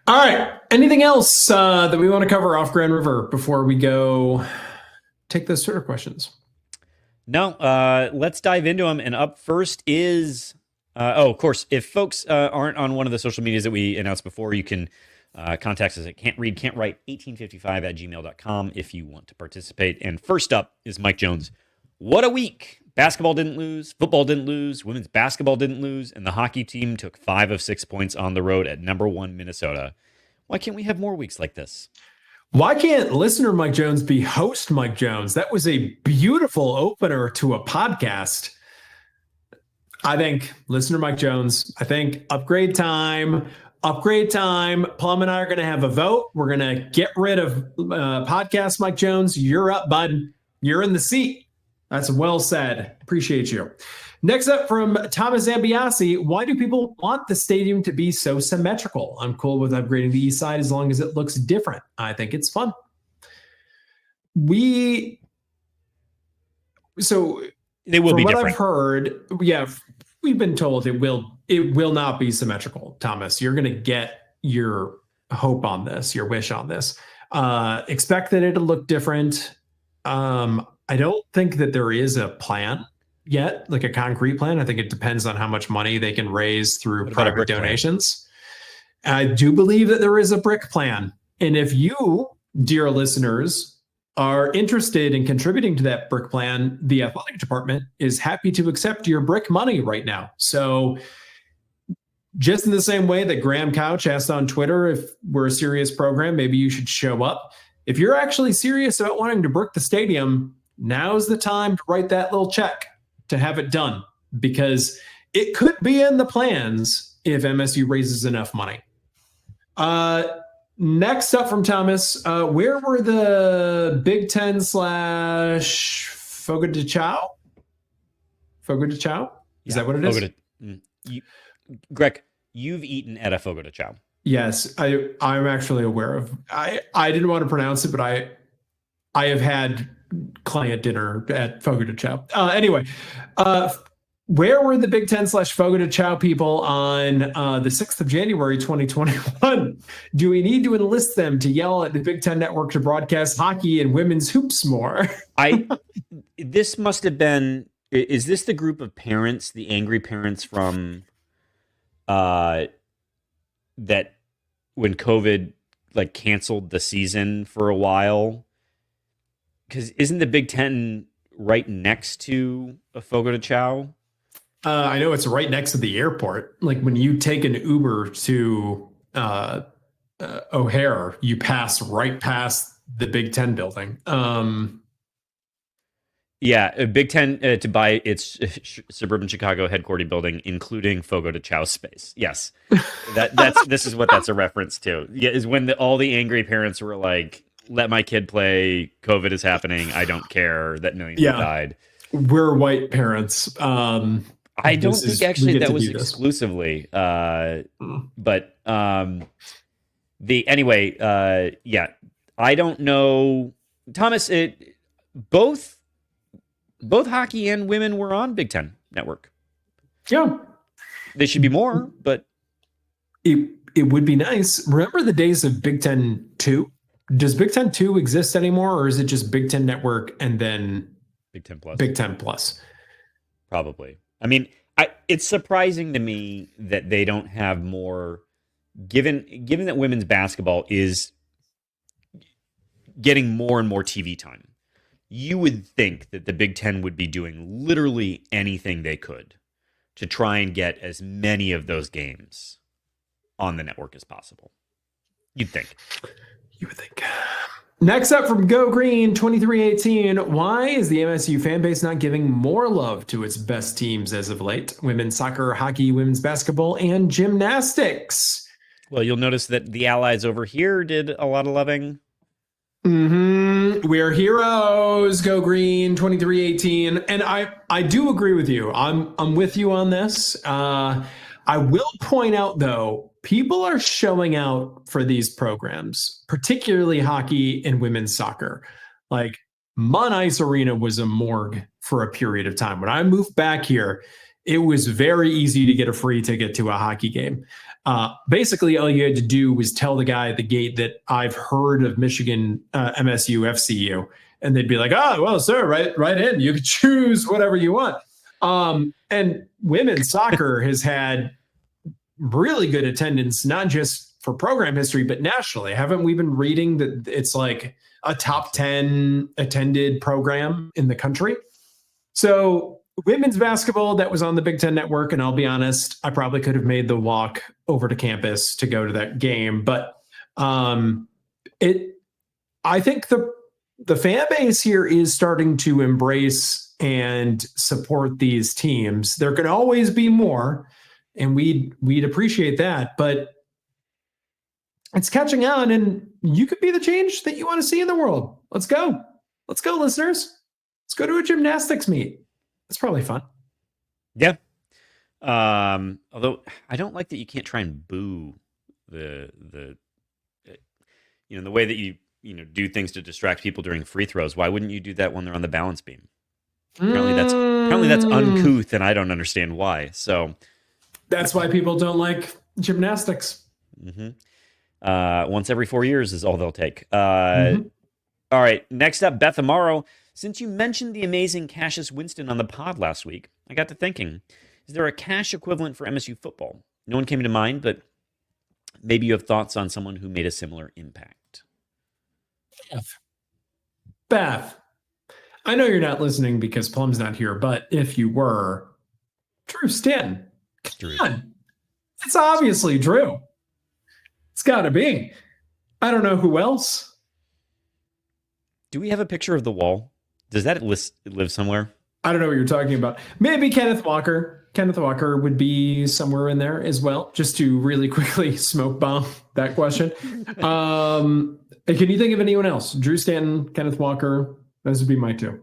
S2: All right. Anything else that we want to cover off Grand River before we go take those Twitter questions?
S1: No. Let's dive into them. And up first is, of course, if folks aren't on one of the social medias that we announced before, you can contact us at can'tread.can'twrite1855@gmail.com if you want to participate. And first up is Mike Jones. What a week. Basketball didn't lose, football didn't lose, women's basketball didn't lose, and the hockey team took 5 of 6 points on the road at number 1 Minnesota. Why can't we have more weeks like this?
S2: Why can't listener Mike Jones be host Mike Jones? That was a beautiful opener to a podcast. I think listener Mike Jones, upgrade time. Plum and I are going to have a vote. We're going to get rid of podcast Mike Jones. You're up, bud. You're in the seat. That's well said. Appreciate you. Next up from Thomas Zambiasi, why do people want the stadium to be so symmetrical? I'm cool with upgrading the east side as long as it looks different. I think it's fun. They will be different. What I've heard, we've been told it will not be symmetrical, Thomas. You're going to get your hope on this, your wish on this. Expect that it'll look different. I don't think that there is a plan yet, like a concrete plan. I think it depends on how much money they can raise through private donations. I do believe that there is a brick plan. And if you, dear listeners, are interested in contributing to that brick plan, the athletic department is happy to accept your brick money right now. So just in the same way that Graham Couch asked on Twitter if we're a serious program, maybe you should show up. If you're actually serious about wanting to brick the stadium, now's the time to write that little check to have it done, because it could be in the plans if MSU raises enough money. Next up from Thomas, where were the Big Ten / Fogo de Chao? Is
S1: Yeah,
S2: that what it
S1: Fogo
S2: is?
S1: de you, Greg, you've eaten at a Fogo de Chao.
S2: Yes, I'm actually aware of. I didn't want to pronounce it, but I have had client dinner at Fogo de Chao. Anyway, uh, where were the Big Ten slash Fogo de Chao people on the 6th of January 2021? Do we need to enlist them to yell at the Big Ten network to broadcast hockey and women's hoops more?
S1: I this must have been. Is this the group of parents, the angry parents from uh that when COVID like canceled the season for a while? Because isn't the Big Ten right next to a Fogo de Chao?
S2: I know it's right next to the airport. Like when you take an Uber to O'Hare, you pass right past the Big Ten building.
S1: Yeah, Big Ten to buy its suburban Chicago headquarters building, including Fogo de Chao space. Yes, that's this is what that's a reference to. Yeah, is when all the angry parents were like, "Let my kid play. COVID is happening. I don't care that millions have
S2: Yeah,
S1: died."
S2: we're white parents.
S1: I don't think actually that was
S2: this.
S1: exclusively, but the anyway, yeah, I don't know, Thomas. Both both hockey and women were on Big Ten Network.
S2: Yeah,
S1: They should be more, but
S2: it would be nice. Remember the days of Big Ten 2? Does Big Ten 2 exist anymore, or is it just Big Ten Network and then
S1: Big Ten Plus.
S2: Big Ten Plus?
S1: Probably. I mean, it's surprising to me that they don't have more. Given that women's basketball is getting more and more TV time, you would think that the Big Ten would be doing literally anything they could to try and get as many of those games on the network as possible. You'd think.
S2: You would think. Next up from Go Green 2318, why is the MSU fan base not giving more love to its best teams as of late? Women's soccer, hockey, women's basketball, and gymnastics.
S1: Well, you'll notice that the allies over here did a lot of loving.
S2: We're heroes, Go Green 2318. And I do agree with you. I'm with you on this. I will point out though, people are showing out for these programs, particularly hockey and women's soccer. Like Mon Ice Arena was a morgue for a period of time. When I moved back here, it was very easy to get a free ticket to a hockey game. Basically, all you had to do was tell the guy at the gate that I've heard of Michigan MSU FCU, and they'd be like, "Oh, well, sir, right in. You can choose whatever you want." And women's soccer has had really good attendance, not just for program history, but nationally. Haven't we been reading that it's like a top 10 attended program in the country? So women's basketball that was on the Big Ten Network, and I'll be honest, I probably could have made the walk over to campus to go to that game, but I think the fan base here is starting to embrace and support these teams. There can always be more, and we'd appreciate that, but it's catching on, and you could be the change that you want to see in the world. Let's go, listeners. Let's go to a gymnastics meet. It's probably fun.
S1: Yeah. Although I don't like that you can't try and boo the the way that you do things to distract people during free throws. Why wouldn't you do that when they're on the balance beam? Apparently that's uncouth, and I don't understand why. So
S2: that's why people don't like gymnastics.
S1: Once every 4 years is all they'll take. All right. Next up, Beth Amaro. Since you mentioned the amazing Cassius Winston on the pod last week, I got to thinking, is there a cash equivalent for MSU football? No one came to mind, but maybe you have thoughts on someone who made a similar impact.
S2: Beth, I know you're not listening because Plum's not here, but if you were, Drew Stanton. Come on. It's obviously Drew. It's got to be. I don't know who else.
S1: Do we have a picture of the wall? Does that live somewhere?
S2: I don't know what you're talking about. Maybe Kenneth Walker. Kenneth Walker would be somewhere in there as well, just to really quickly smoke bomb that question. Can you think of anyone else? Drew Stanton, Kenneth Walker. Those would be my two.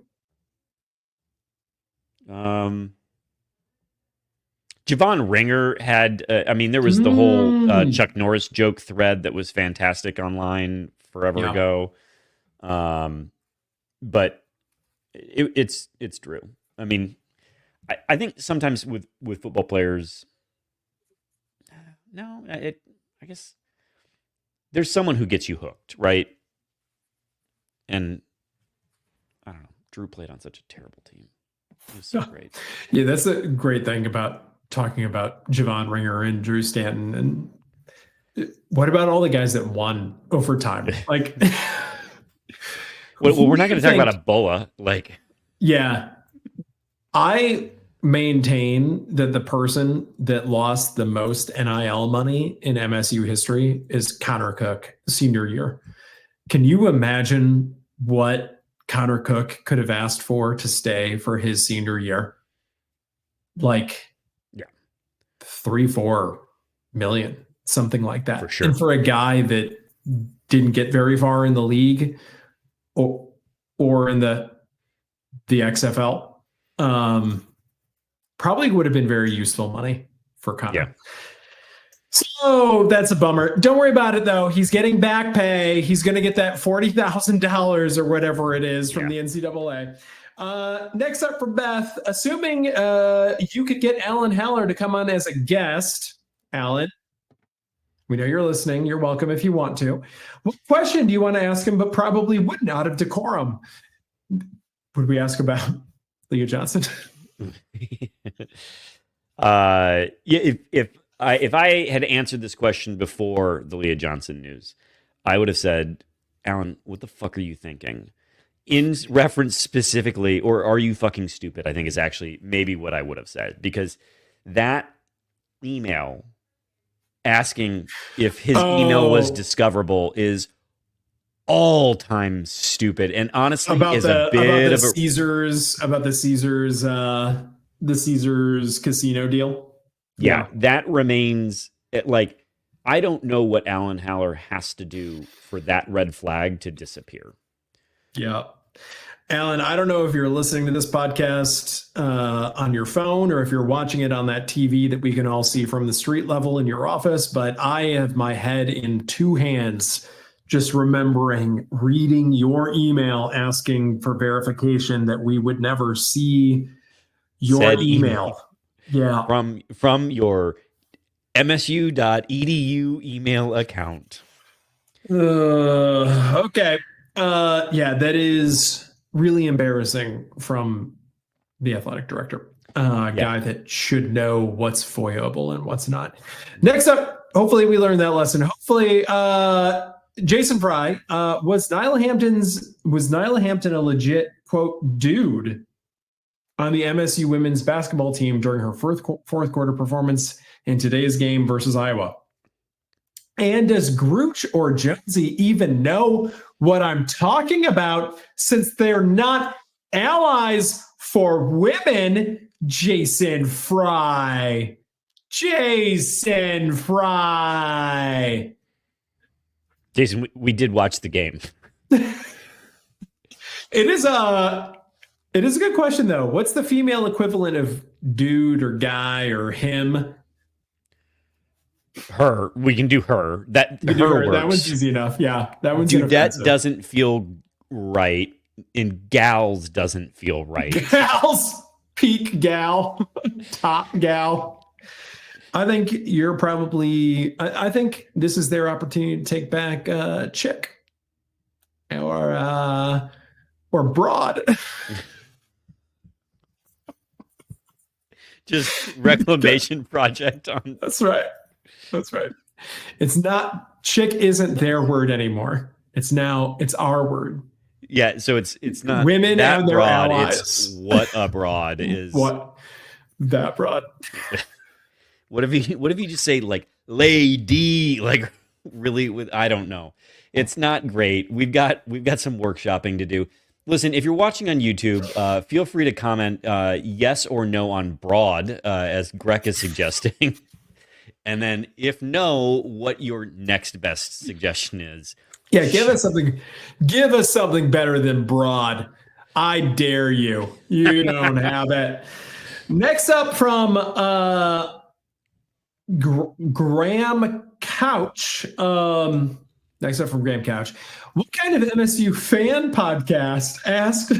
S1: Javon Ringer had, I mean, there was the whole Chuck Norris joke thread that was fantastic online forever ago. But it's Drew. I mean, I think sometimes with football players, no, I guess there's someone who gets you hooked, right? And I don't know. Drew played on such a terrible team. It was so great.
S2: Yeah, that's a great thing about talking about Javon Ringer and Drew Stanton. And what about all the guys that won overtime? Like,
S1: well, we're not going to talk about Ebola. Like,
S2: yeah, I maintain that the person that lost the most NIL money in MSU history is Connor Cook, senior year. Can you imagine what Connor Cook could have asked for to stay for his senior year? Like, 3-4 million, something like that.
S1: For sure.
S2: And for a guy that didn't get very far in the league or in the XFL, probably would have been very useful money for Connor.
S1: Yeah.
S2: So that's a bummer. Don't worry about it, though. He's getting back pay. He's going to get that $40,000 or whatever it is from the NCAA. Next up for Beth, assuming you could get Alan Haller to come on as a guest. Alan, we know you're listening. You're welcome if you want to. What question do you want to ask him, but probably wouldn't out of decorum? Would we ask about Leah Johnson?
S1: If I had answered this question before the Leah Johnson news, I would have said, Alan, what the fuck are you thinking? In reference specifically, or are you fucking stupid? I think is actually maybe what I would have said, because that email asking if his email was discoverable is all time stupid, and honestly is a bit of a
S2: the Caesars casino deal.
S1: Yeah, that remains like, I don't know what Alan Haller has to do for that red flag to disappear.
S2: Yeah. Alan, I don't know if you're listening to this podcast on your phone or if you're watching it on that TV that we can all see from the street level in your office, but I have my head in two hands just remembering reading your email asking for verification that we would never see your email. Yeah.
S1: From your msu.edu email account.
S2: Okay. Yeah, that is really embarrassing from the athletic director. Guy that should know what's foiable and what's not. Next up, hopefully we learned that lesson. Hopefully, Jason Fry, was Nyla Hampton a legit, quote, dude on the MSU women's basketball team during her fourth quarter performance in today's game versus Iowa? And does Grooch or Jonesy even know what I'm talking about, since they're not allies for women? Jason Fry. Jason, we did watch the game. It is a good question, though. What's the female equivalent of dude or guy or him?
S1: Her. We can do her. That works.
S2: That one's easy enough. Yeah, that one's
S1: dudette doesn't feel right, and gals doesn't feel right.
S2: Gals, peak gal, top gal. I think you're probably. I think this is their opportunity to take back chick or broad.
S1: Just reclamation project on.
S2: That's right. It's not, chick isn't their word anymore. It's our word.
S1: Yeah, so it's not
S2: women
S1: that
S2: and their
S1: broad.
S2: allies.
S1: It's what a broad is.
S2: What that broad.
S1: What if you just say like lady, like really with, I don't know. It's not great. We've got some workshopping to do. Listen, if you're watching on YouTube, feel free to comment yes or no on broad, as Greg is suggesting. And then if no, what your next best suggestion is.
S2: Yeah, give us something better than broad. I dare you. You don't have it. Next up from Graham Couch. Next up from Graham Couch. What kind of MSU fan podcast asked?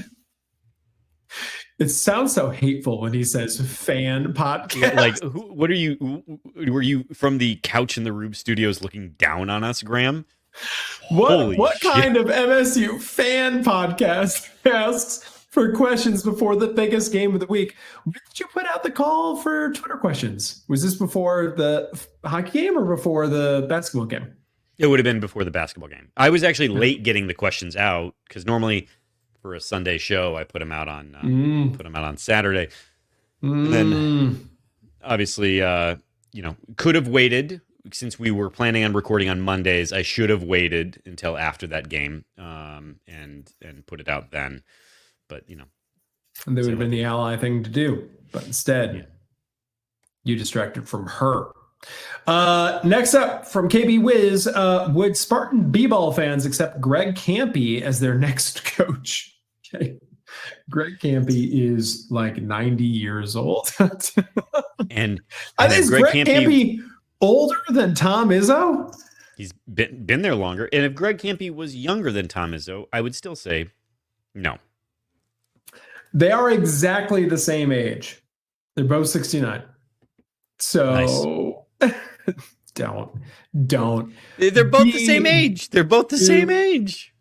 S2: It sounds so hateful when he says fan podcast.
S1: Like, what are you? Were you from the Couch in the Rube Studios looking down on us, Graham?
S2: What kind of MSU fan podcast asks for questions before the biggest game of the week? When did you put out the call for Twitter questions? Was this before the hockey game or before the basketball game?
S1: It would have been before the basketball game. I was actually late getting the questions out because normally for a Sunday show I put them out on Saturday. And then obviously could have waited since we were planning on recording on Mondays. I should have waited until after that game and put it out then. But and
S2: that would have been the ally thing to do. But instead, you distracted from her. Next up from KB Wiz, would Spartan B-ball fans accept Greg Campy as their next coach? Okay. Greg Campy is like 90 years old.
S1: and
S2: I think Greg Campy older than Tom Izzo?
S1: He's been there longer. And if Greg Campy was younger than Tom Izzo, I would still say no.
S2: They are exactly the same age. They're both 69. So nice. Don't.
S1: They're both the same age. They're both the same age.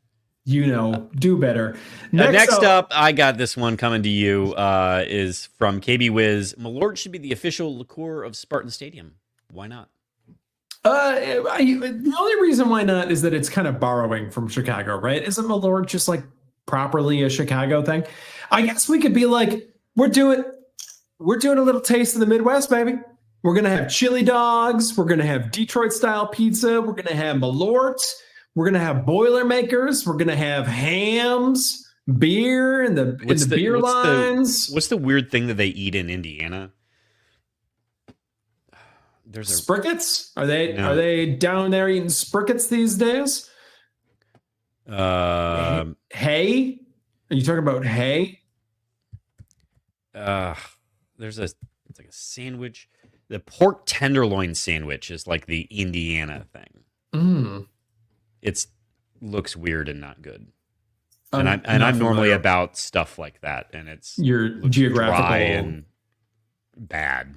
S2: Do better.
S1: Next up, I got this one coming to you, is from KB Wiz. Malort should be the official liqueur of Spartan Stadium. Why not?
S2: The only reason why not is that it's kind of borrowing from Chicago, right? Isn't Malort just like properly a Chicago thing? I guess we could be like, we're doing a little taste of the Midwest, baby. We're going to have chili dogs. We're going to have Detroit style pizza. We're going to have Malort. We're going to have Boilermakers. We're going to have hams, beer, and the beer lines.
S1: What's the weird thing that they eat in Indiana? There's
S2: sprickets. Are they down there eating sprickets these days? Hay? Are you talking about hay?
S1: It's like a sandwich. The pork tenderloin sandwich is like the Indiana thing. It looks weird and not good. And I'm normally about stuff like that, and
S2: your geographical
S1: dry and bad.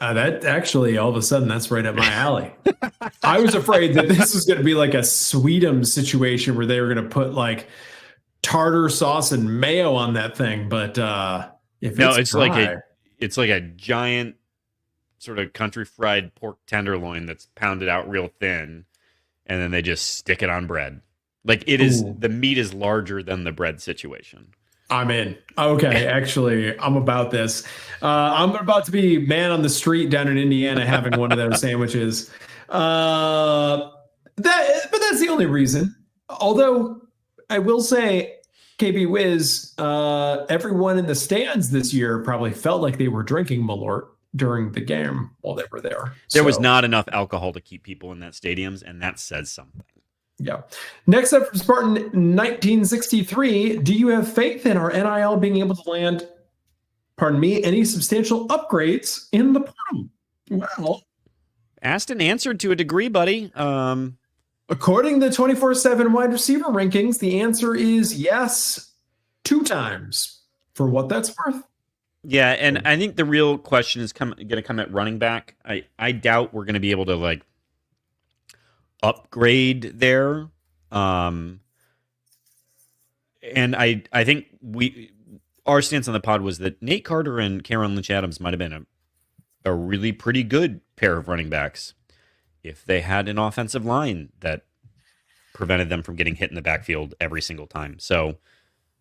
S2: That actually, all of a sudden, that's right up my alley. I was afraid that this was going to be like a Sweet'em situation where they were going to put like tartar sauce and mayo on that thing, but it's like a giant sort of country fried pork tenderloin that's pounded out real thin, and then they just stick it on bread. Like it is, the meat is larger than the bread situation. I'm in. Okay, actually, I'm about this. I'm about to be man on the street down in Indiana having one of those sandwiches. But that's the only reason. Although I will say, KB Wiz, everyone in the stands this year probably felt like they were drinking Malort during the game while they were there.
S1: There was not enough alcohol to keep people in that stadiums, and that says something.
S2: Yeah. Next up from Spartan 1963, do you have faith in our NIL being able to land, any substantial upgrades in the portal? Well,
S1: asked and answered to a degree, buddy.
S2: According to the 24/7 wide receiver rankings, the answer is yes, 2 times for what that's worth.
S1: Yeah, and I think the real question is going to come at running back. I doubt we're going to be able to like upgrade there. And I think our stance on the pod was that Nate Carter and Cameron Lynch-Adams might have been a really pretty good pair of running backs if they had an offensive line that prevented them from getting hit in the backfield every single time. So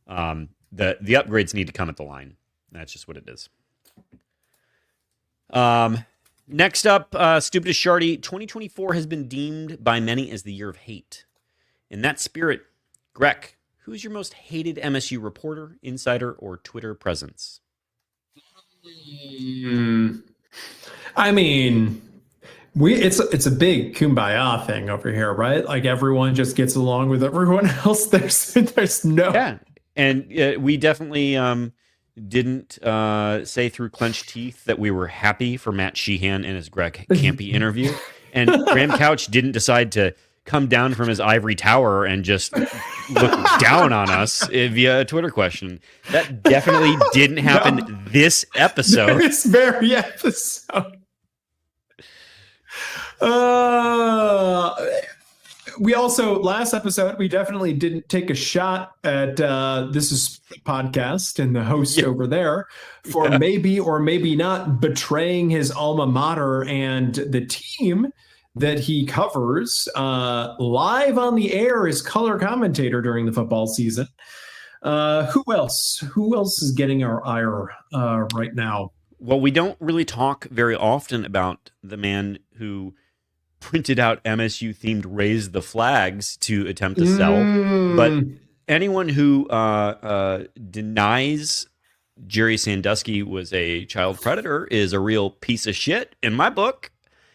S1: the upgrades need to come at the line. That's just what it is. Next up, Stupidest Shardy, 2024 has been deemed by many as the year of hate. In that spirit, Greg, who's your most hated MSU reporter, insider, or Twitter presence?
S2: I mean, it's a big kumbaya thing over here, right? Like everyone just gets along with everyone else. There's no.
S1: Yeah, and we definitely didn't say through clenched teeth that we were happy for Matt Sheehan in his Greg Campy interview. And Graham Couch didn't decide to come down from his ivory tower and just look down on us via a Twitter question. That definitely didn't happen this episode.
S2: This very episode. We also, last episode, we definitely didn't take a shot at This Is Podcast and the host over there for maybe or maybe not betraying his alma mater and the team that he covers live on the air as color commentator during the football season. Who else? Who else is getting our ire right now?
S1: Well, we don't really talk very often about the man who printed out MSU-themed Raise the Flags to attempt to sell. But anyone who denies Jerry Sandusky was a child predator is a real piece of shit in my book,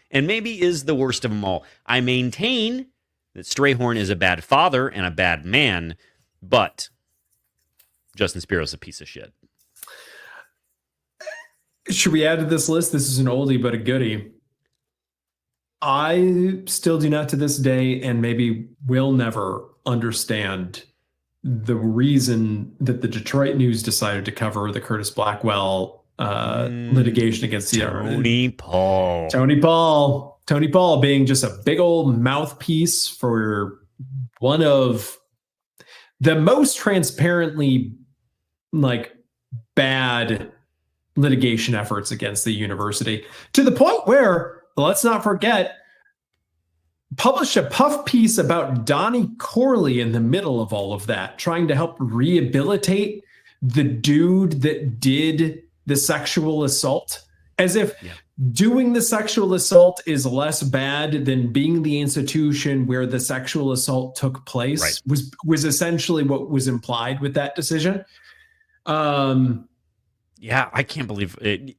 S1: and maybe is the worst of them all. I maintain that Strayhorn is a bad father and a bad man, but Justin Spiro's a piece of shit.
S2: Should we add to this list? This is an oldie but a goodie. I still do not to this day, and maybe will never understand the reason that the Detroit News decided to cover the Curtis Blackwell litigation against the
S1: Tony Paul.
S2: Tony Paul being just a big old mouthpiece for one of the most transparently bad litigation efforts against the university, to the point where, let's not forget, published a puff piece about Donnie Corley in the middle of all of that, trying to help rehabilitate the dude that did the sexual assault, as if doing the sexual assault is less bad than being the institution where the sexual assault took place. Right. was essentially what was implied with that decision.
S1: Yeah, I can't believe it.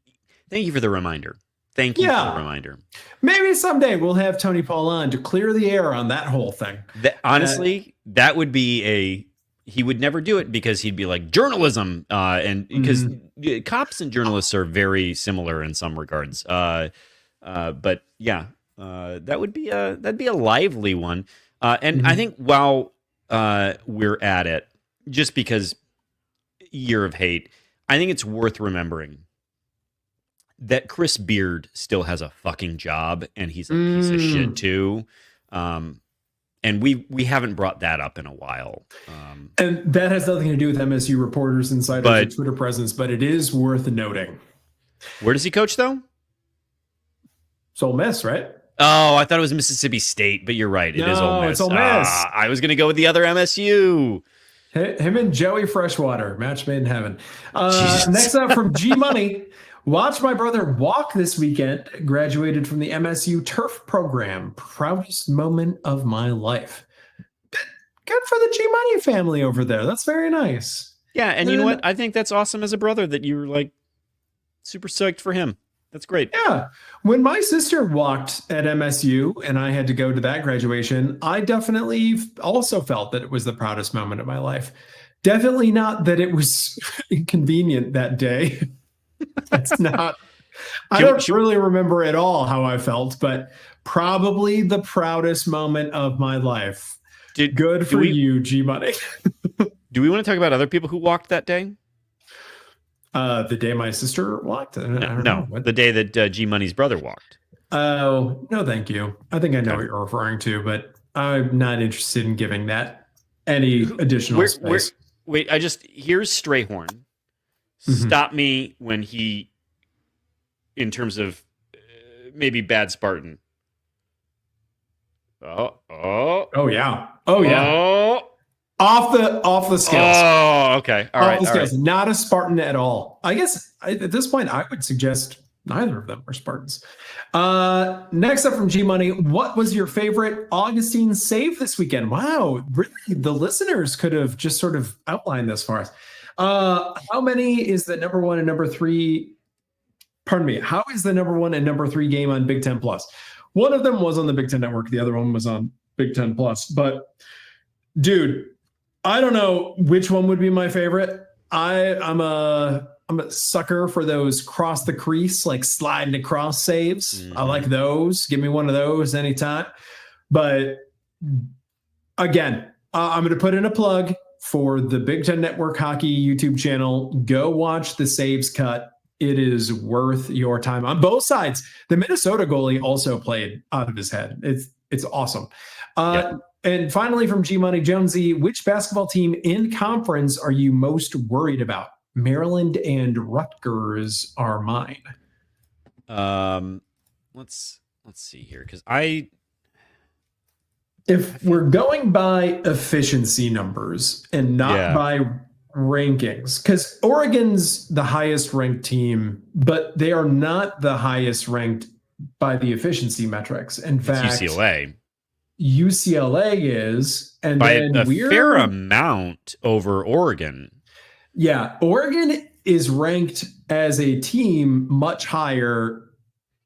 S1: Thank you for the reminder. Thank you for the reminder.
S2: Maybe someday we'll have Tony Paul on to clear the air on that whole thing.
S1: Honestly, that would be he would never do it because he'd be like journalism. And because cops and journalists are very similar in some regards. But yeah, that'd be a lively one. And I think while we're at it, just because Year of Hate, I think it's worth remembering that Chris Beard still has a fucking job, and he's a piece of shit too. And we haven't brought that up in a while.
S2: And that has nothing to do with MSU reporters, insiders, and Twitter presence, but it is worth noting.
S1: Where does he coach, though?
S2: It's Ole Miss, right?
S1: Oh, I thought it was Mississippi State, but you're right. It is Ole Miss.
S2: It's Ole Miss.
S1: I was going to go with the other MSU.
S2: Him and Joey Freshwater, match made in heaven. Next up from G Money, watched my brother walk this weekend. Graduated from the MSU turf program. Proudest moment of my life. Good for the G Money family over there. That's very nice.
S1: Yeah, and you know what? I think that's awesome as a brother that you were super stoked for him. That's great.
S2: Yeah. When my sister walked at MSU and I had to go to that graduation, I definitely also felt that it was the proudest moment of my life. Definitely not that it was inconvenient that day. That's not. I don't really remember at all how I felt, but probably the proudest moment of my life. Good for you, G Money.
S1: Do we want to talk about other people who walked that day?
S2: The day my sister walked? I don't know.
S1: The day that G Money's brother walked.
S2: Oh, no, thank you. I think I know what you're referring to, but I'm not interested in giving that any additional space.
S1: Wait, here's Strayhorn. Stop me when he, in terms of maybe bad Spartan.
S2: Oh yeah. Off the scales.
S1: Oh, okay. All right.
S2: Not a Spartan at all. I guess at this point, I would suggest neither of them are Spartans. Next up from G Money, what was your favorite Augustine save this weekend? Wow, really? The listeners could have just sort of outlined this for us. How many is the number one and number three? Pardon me. How is the number one and number three game on Big Ten Plus? One of them was on the Big Ten Network. The other one was on Big Ten Plus. But dude, I don't know which one would be my favorite. I'm a I'm a sucker for those cross the crease, like sliding across saves. I like
S1: Mm-hmm.
S2: those. Give me one of those anytime. But again, I'm going to put in a plug for the Big Ten Network Hockey YouTube channel. Go watch the saves cut. It is worth your time on both sides. The Minnesota goalie also played out of his head. It's awesome.
S1: Yep.
S2: And finally, from G Money Jonesy, which basketball team in conference are you most worried about? Maryland and Rutgers are mine.
S1: Let's see here, because
S2: If we're going by efficiency numbers and not by rankings, because Oregon's the highest ranked team, but they are not the highest ranked by the efficiency metrics. In fact, UCLA is, and
S1: by
S2: then
S1: a fair amount over Oregon.
S2: Yeah, Oregon is ranked as a team much higher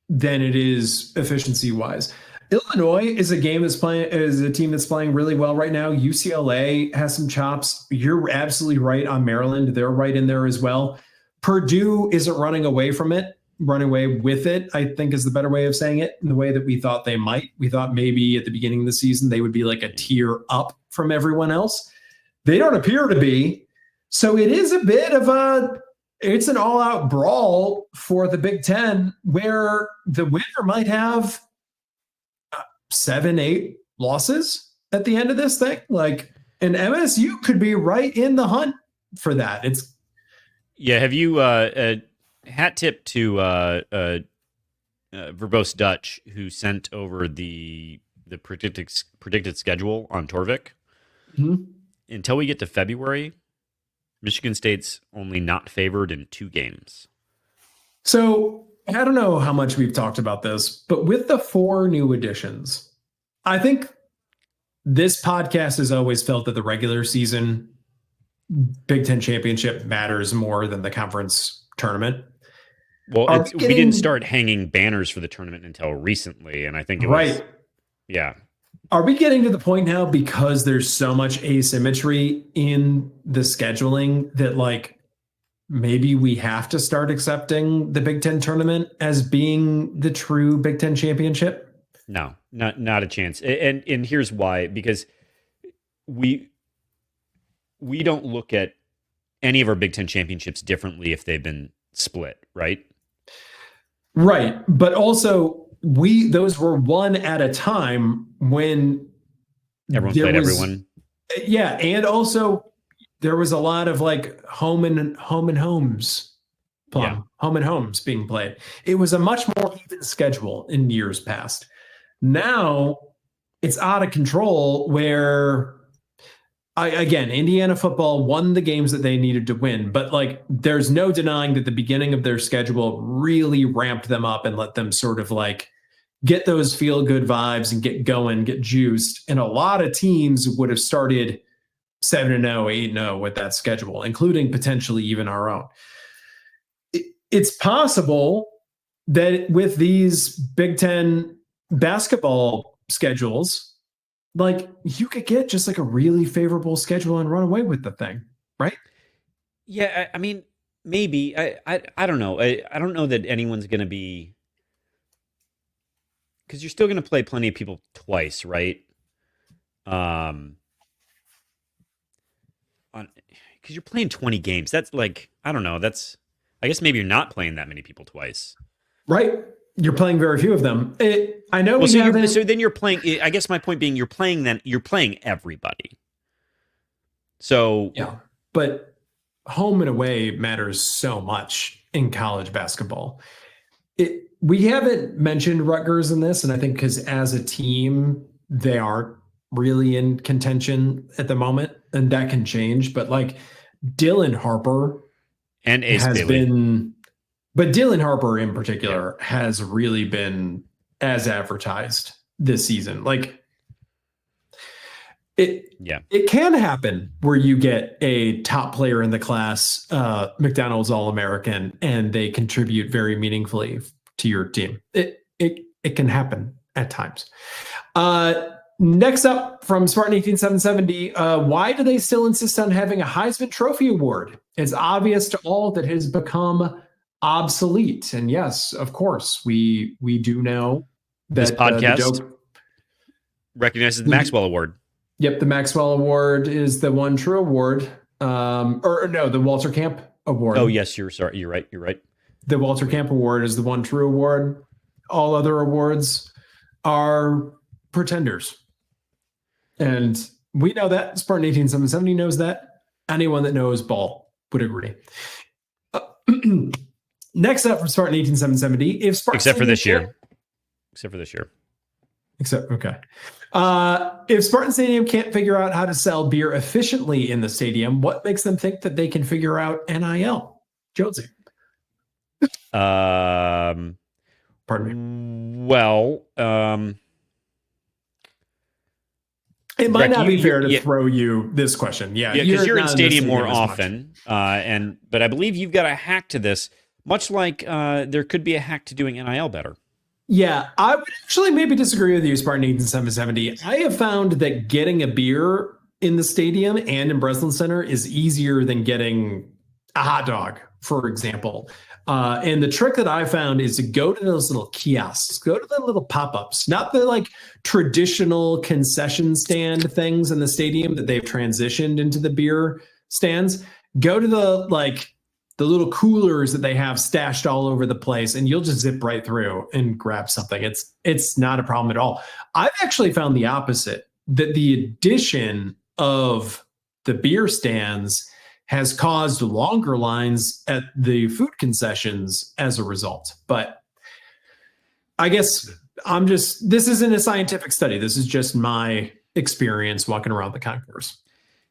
S2: than it is efficiency wise. Illinois is a team that's playing really well right now. UCLA has some chops. You're absolutely right on Maryland. They're right in there as well. Purdue isn't running away from it, running away with it, I think is the better way of saying it, in the way that we thought they might. We thought maybe at the beginning of the season they would be like a tier up from everyone else. They don't appear to be. So it is a bit of it's an all-out brawl for the Big Ten, where the winner might have 7-8 losses at the end of this thing. Like, and MSU could be right in the hunt for that.
S1: Have you hat tip to Verbose Dutch, who sent over the predicted schedule on Torvik?
S2: Mm-hmm.
S1: Until we get to February, Michigan State's only not favored in 2 games.
S2: So I don't know how much we've talked about this, but with the 4 new additions, I think this podcast has always felt that the regular season Big Ten championship matters more than the conference tournament.
S1: Well, we didn't start hanging banners for the tournament until recently, and I think it was yeah.
S2: Are we getting to the point now, because there's so much asymmetry in the scheduling, that like maybe we have to start accepting the Big Ten tournament as being the true Big Ten championship?
S1: No, not a chance. And here's why: because we don't look at any of our Big Ten championships differently if they've been split, right?
S2: Right, but also those were one at a time when
S1: everyone played everyone.
S2: Yeah, and also there was a lot of like home and homes being played. It was a much more even schedule in years past. Now it's out of control, where again, Indiana football won the games that they needed to win, but like there's no denying that the beginning of their schedule really ramped them up and let them sort of like get those feel good vibes and get going, get juiced. And a lot of teams would have started 7-0, 8-0 with that schedule, including potentially even our own. It's possible that with these Big Ten basketball schedules, like you could get just like a really favorable schedule and run away with the thing, right?
S1: Yeah, I mean, maybe. I don't know. I don't know that anyone's going to be, because you're still going to play plenty of people twice, right? Because you're playing 20 games. That's like, I don't know. I guess maybe you're not playing that many people twice,
S2: right? You're playing very few of them. I know.
S1: So then you're playing. I guess my point being, you're playing everybody. So
S2: yeah, but home and away matters so much in college basketball. We haven't mentioned Rutgers in this, and I think because as a team, they aren't really in contention at the moment, and that can change. But like Dylan Harper
S1: and Ace Bailey.
S2: But Dylan Harper in particular has really been as advertised this season. Like it can happen where you get a top player in the class, McDonald's All-American, and they contribute very meaningfully to your team. It can happen at times. Next up from Spartan 18770, why do they still insist on having a Heisman Trophy award? It's obvious to all that it has become obsolete. And yes, of course, we do know that
S1: this podcast recognizes the Maxwell Award.
S2: Yep, the Maxwell Award is the one true award. Or no, the Walter Camp Award.
S1: Oh, yes, you're right.
S2: The Walter Camp Award is the one true award. All other awards are pretenders. And we know that. Spartan 18770 knows that. Anyone that knows ball would agree. Next up from Spartan 18770, if Spartan
S1: Except for this year.
S2: Okay. If Spartan Stadium can't figure out how to sell beer efficiently in the stadium, what makes them think that they can figure out NIL? Jonesy.
S1: Pardon
S2: me.
S1: Well,
S2: it might not be fair to throw you this question. Yeah,
S1: because you're in stadium more often. But I believe you've got a hack to this, much like there could be a hack to doing NIL better.
S2: Yeah, I would actually maybe disagree with you, Spartan 18770. I have found that getting a beer in the stadium and in Breslin Center is easier than getting a hot dog, for example. And the trick that I found is to go to those little kiosks, go to the little pop-ups, not the like traditional concession stand things in the stadium that they've transitioned into the beer stands. Go to the little coolers that they have stashed all over the place, and you'll just zip right through and grab something. It's not a problem at all. I've actually found the opposite, that the addition of the beer stands has caused longer lines at the food concessions as a result. But I guess this isn't a scientific study. This is just my experience walking around the concourse.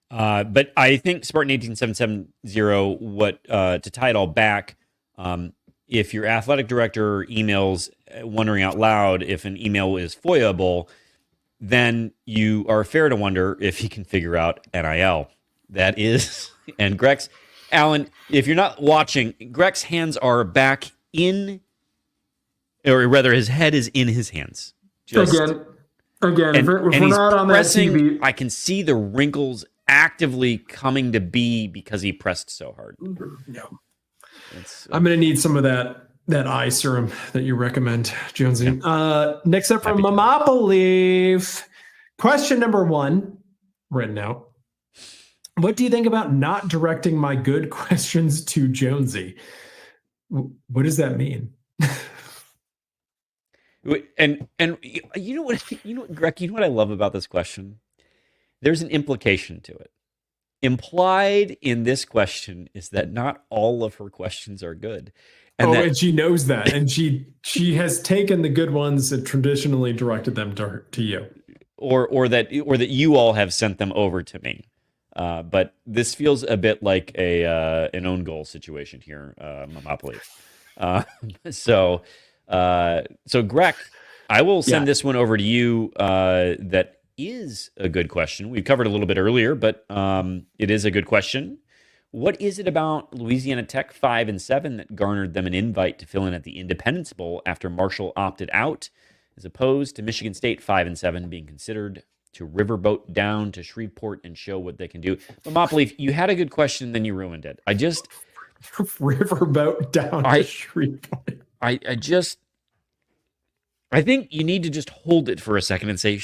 S1: But I think Spartan 18770, to tie it all back, if your athletic director emails wondering out loud if an email is FOIA-able, then you are fair to wonder if he can figure out NIL. That is, and Greg's, Alan, if you're not watching, Greg's hands are back in, or rather his head is in his hands.
S2: Again, if we're not on that TV.
S1: I can see the wrinkles actively coming to be because he pressed so hard.
S2: No. I'm going to need some of that eye serum that you recommend, Jonesy. Yeah. Next up from Mamapaleaf. Question number 1, written out. What do you think about not directing my good questions to Jonesy? What does that mean?
S1: And you know what, Greg, you know what I love about this question? There's an implication to it. Implied in this question is that not all of her questions are good.
S2: And she knows that. And she has taken the good ones and traditionally directed them to you.
S1: Or that you all have sent them over to me. But this feels a bit like an own goal situation here, Mamapaleaf. So Greg, I will send this one over to you. That is a good question. We covered a little bit earlier, but it is a good question. What is it about Louisiana Tech 5 and 7 that garnered them an invite to fill in at the Independence Bowl after Marshall opted out, as opposed to Michigan State 5 and 7 being considered to riverboat down to Shreveport and show what they can do? Mamapaleaf, you had a good question, then you ruined it.
S2: Riverboat down to Shreveport.
S1: I think you need to just hold it for a second and say,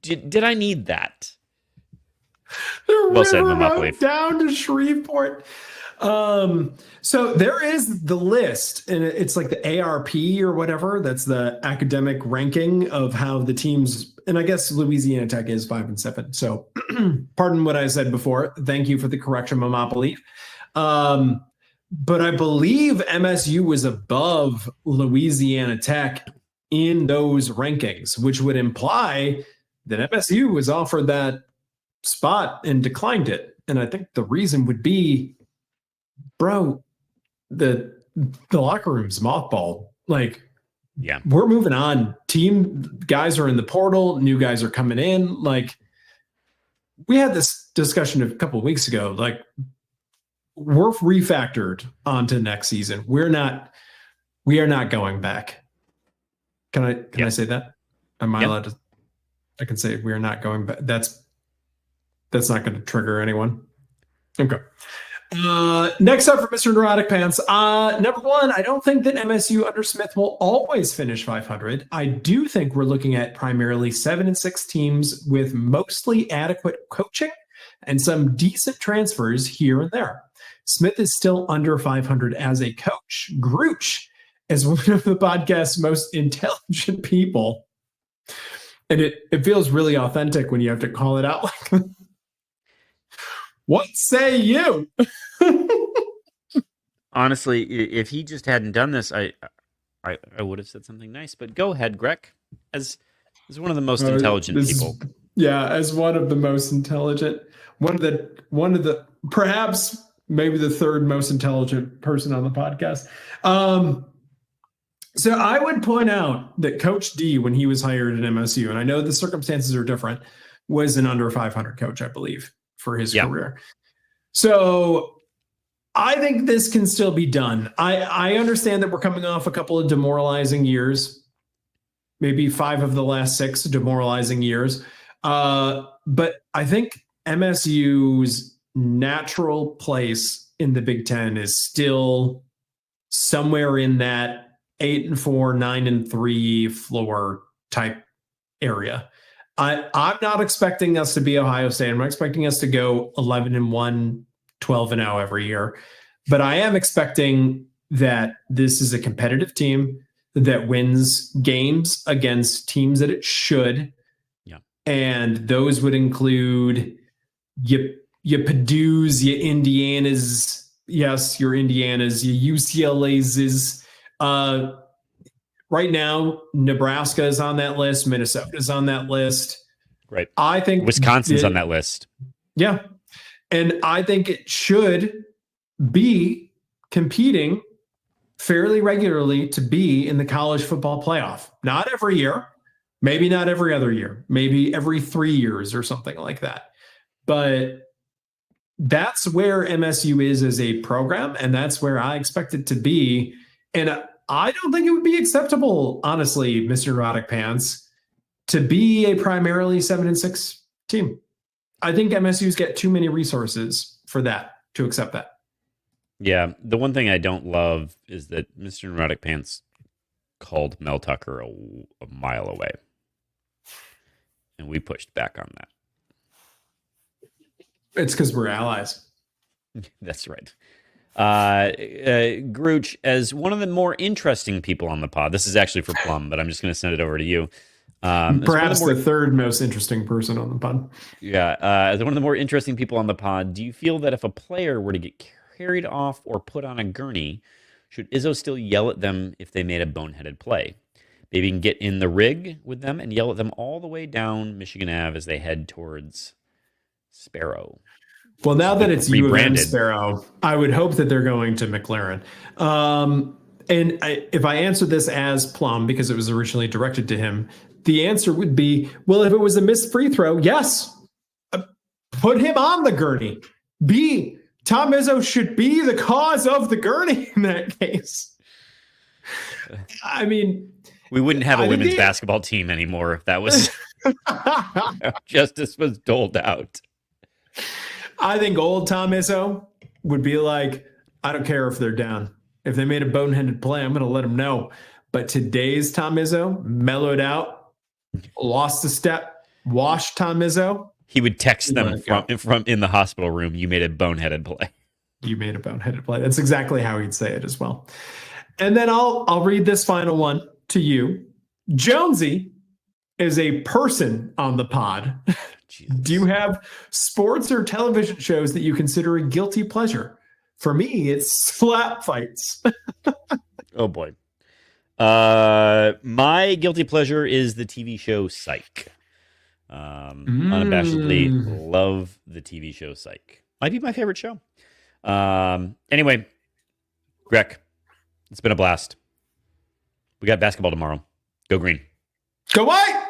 S1: did I need that? Well said, Mamapaleaf.
S2: Down to Shreveport. So there is the list, and it's like the ARP or whatever. That's the academic ranking of how the teams, and I guess Louisiana Tech is 5 and 7. So pardon what I said before. Thank you for the correction, Mamapaleaf. But I believe MSU was above Louisiana Tech in those rankings, which would imply that MSU was offered that spot and declined it. And I think the reason would be, bro, the locker room's mothballed. Like,
S1: yeah,
S2: we're moving on. Team guys are in the portal, new guys are coming in. Like, we had this discussion a couple of weeks ago. Like, we're refactored onto next season. We are not going back. Can I say that? Am I allowed to? I can say we are not going back. That's not going to trigger anyone. Okay. Next up for Mr. Neurotic Pants. Number one, I don't think that MSU under Smith will always finish 500. I do think we're looking at primarily 7-6 teams with mostly adequate coaching and some decent transfers here and there. Smith is still under 500 as a coach. Grooch is one of the podcast's most intelligent people. And it feels really authentic when you have to call it out like that. What say you?
S1: Honestly, if he just hadn't done this, I would have said something nice. But go ahead, Greg, as one of the most intelligent people.
S2: As one of the most intelligent, one of the perhaps maybe the third most intelligent person on the podcast. So I would point out that Coach D, when he was hired at MSU, and I know the circumstances are different, was an under 500 coach, I believe, for his career. So I think this can still be done. I understand that we're coming off a couple of demoralizing years, maybe 5 of the last 6 demoralizing years. But I think MSU's natural place in the Big Ten is still somewhere in that 8-4, 9-3 floor type area. I'm not expecting us to be Ohio State. I'm not expecting us to go 11-1, 12-0 every year. But I am expecting that this is a competitive team that wins games against teams that it should.
S1: Yeah.
S2: And those would include your Padu's, your Indiana's, yes, your Indiana's, your UCLA's. Right now, Nebraska is on that list. Minnesota is on that list.
S1: Right.
S2: I think
S1: Wisconsin's on that list.
S2: Yeah. And I think it should be competing fairly regularly to be in the college football playoff. Not every year, maybe not every other year, maybe every 3 years or something like that. But that's where MSU is as a program, and that's where I expect it to be. And I don't think it would be acceptable, honestly, Mr. Erotic Pants, to be a primarily 7-6 team. I think MSU's get too many resources for that to accept that.
S1: Yeah, the one thing I don't love is that Mr. Neurotic Pants called Mel Tucker a mile away. And we pushed back on that.
S2: It's because we're allies.
S1: That's right. Grooch, as one of the more interesting people on the pod, this is actually for Plum, but I'm just going to send it over to you.
S2: Perhaps the third most interesting person on the pod.
S1: Yeah. As one of the more interesting people on the pod, do you feel that if a player were to get carried off or put on a gurney, should Izzo still yell at them if they made a boneheaded play? Maybe you can get in the rig with them and yell at them all the way down Michigan Ave as they head towards Sparrow.
S2: Well, now that it's U of M Sparrow, I would hope that they're going to McLaren. If I answer this as Plum, because it was originally directed to him, the answer would be, well, if it was a missed free throw, yes, put him on the gurney. Tom Izzo should be the cause of the gurney in that case. I mean,
S1: we wouldn't have a women's basketball team anymore if that was justice was doled out.
S2: I think old Tom Izzo would be like, I don't care if they're down. If they made a boneheaded play, I'm going to let them know. But today's Tom Izzo, mellowed out, lost a step, washed Tom Izzo.
S1: He would text them from in the hospital room, you made a boneheaded play.
S2: You made a boneheaded play. That's exactly how he'd say it as well. And then I'll read this final one to you. Jonesy is a person on the pod. Do you have sports or television shows that you consider a guilty pleasure? For me, it's slap fights.
S1: Oh, boy. My guilty pleasure is the TV show Psych. Unabashedly love the TV show Psych. Might be my favorite show. Anyway, Greg, it's been a blast. We got basketball tomorrow. Go green.
S2: Go white!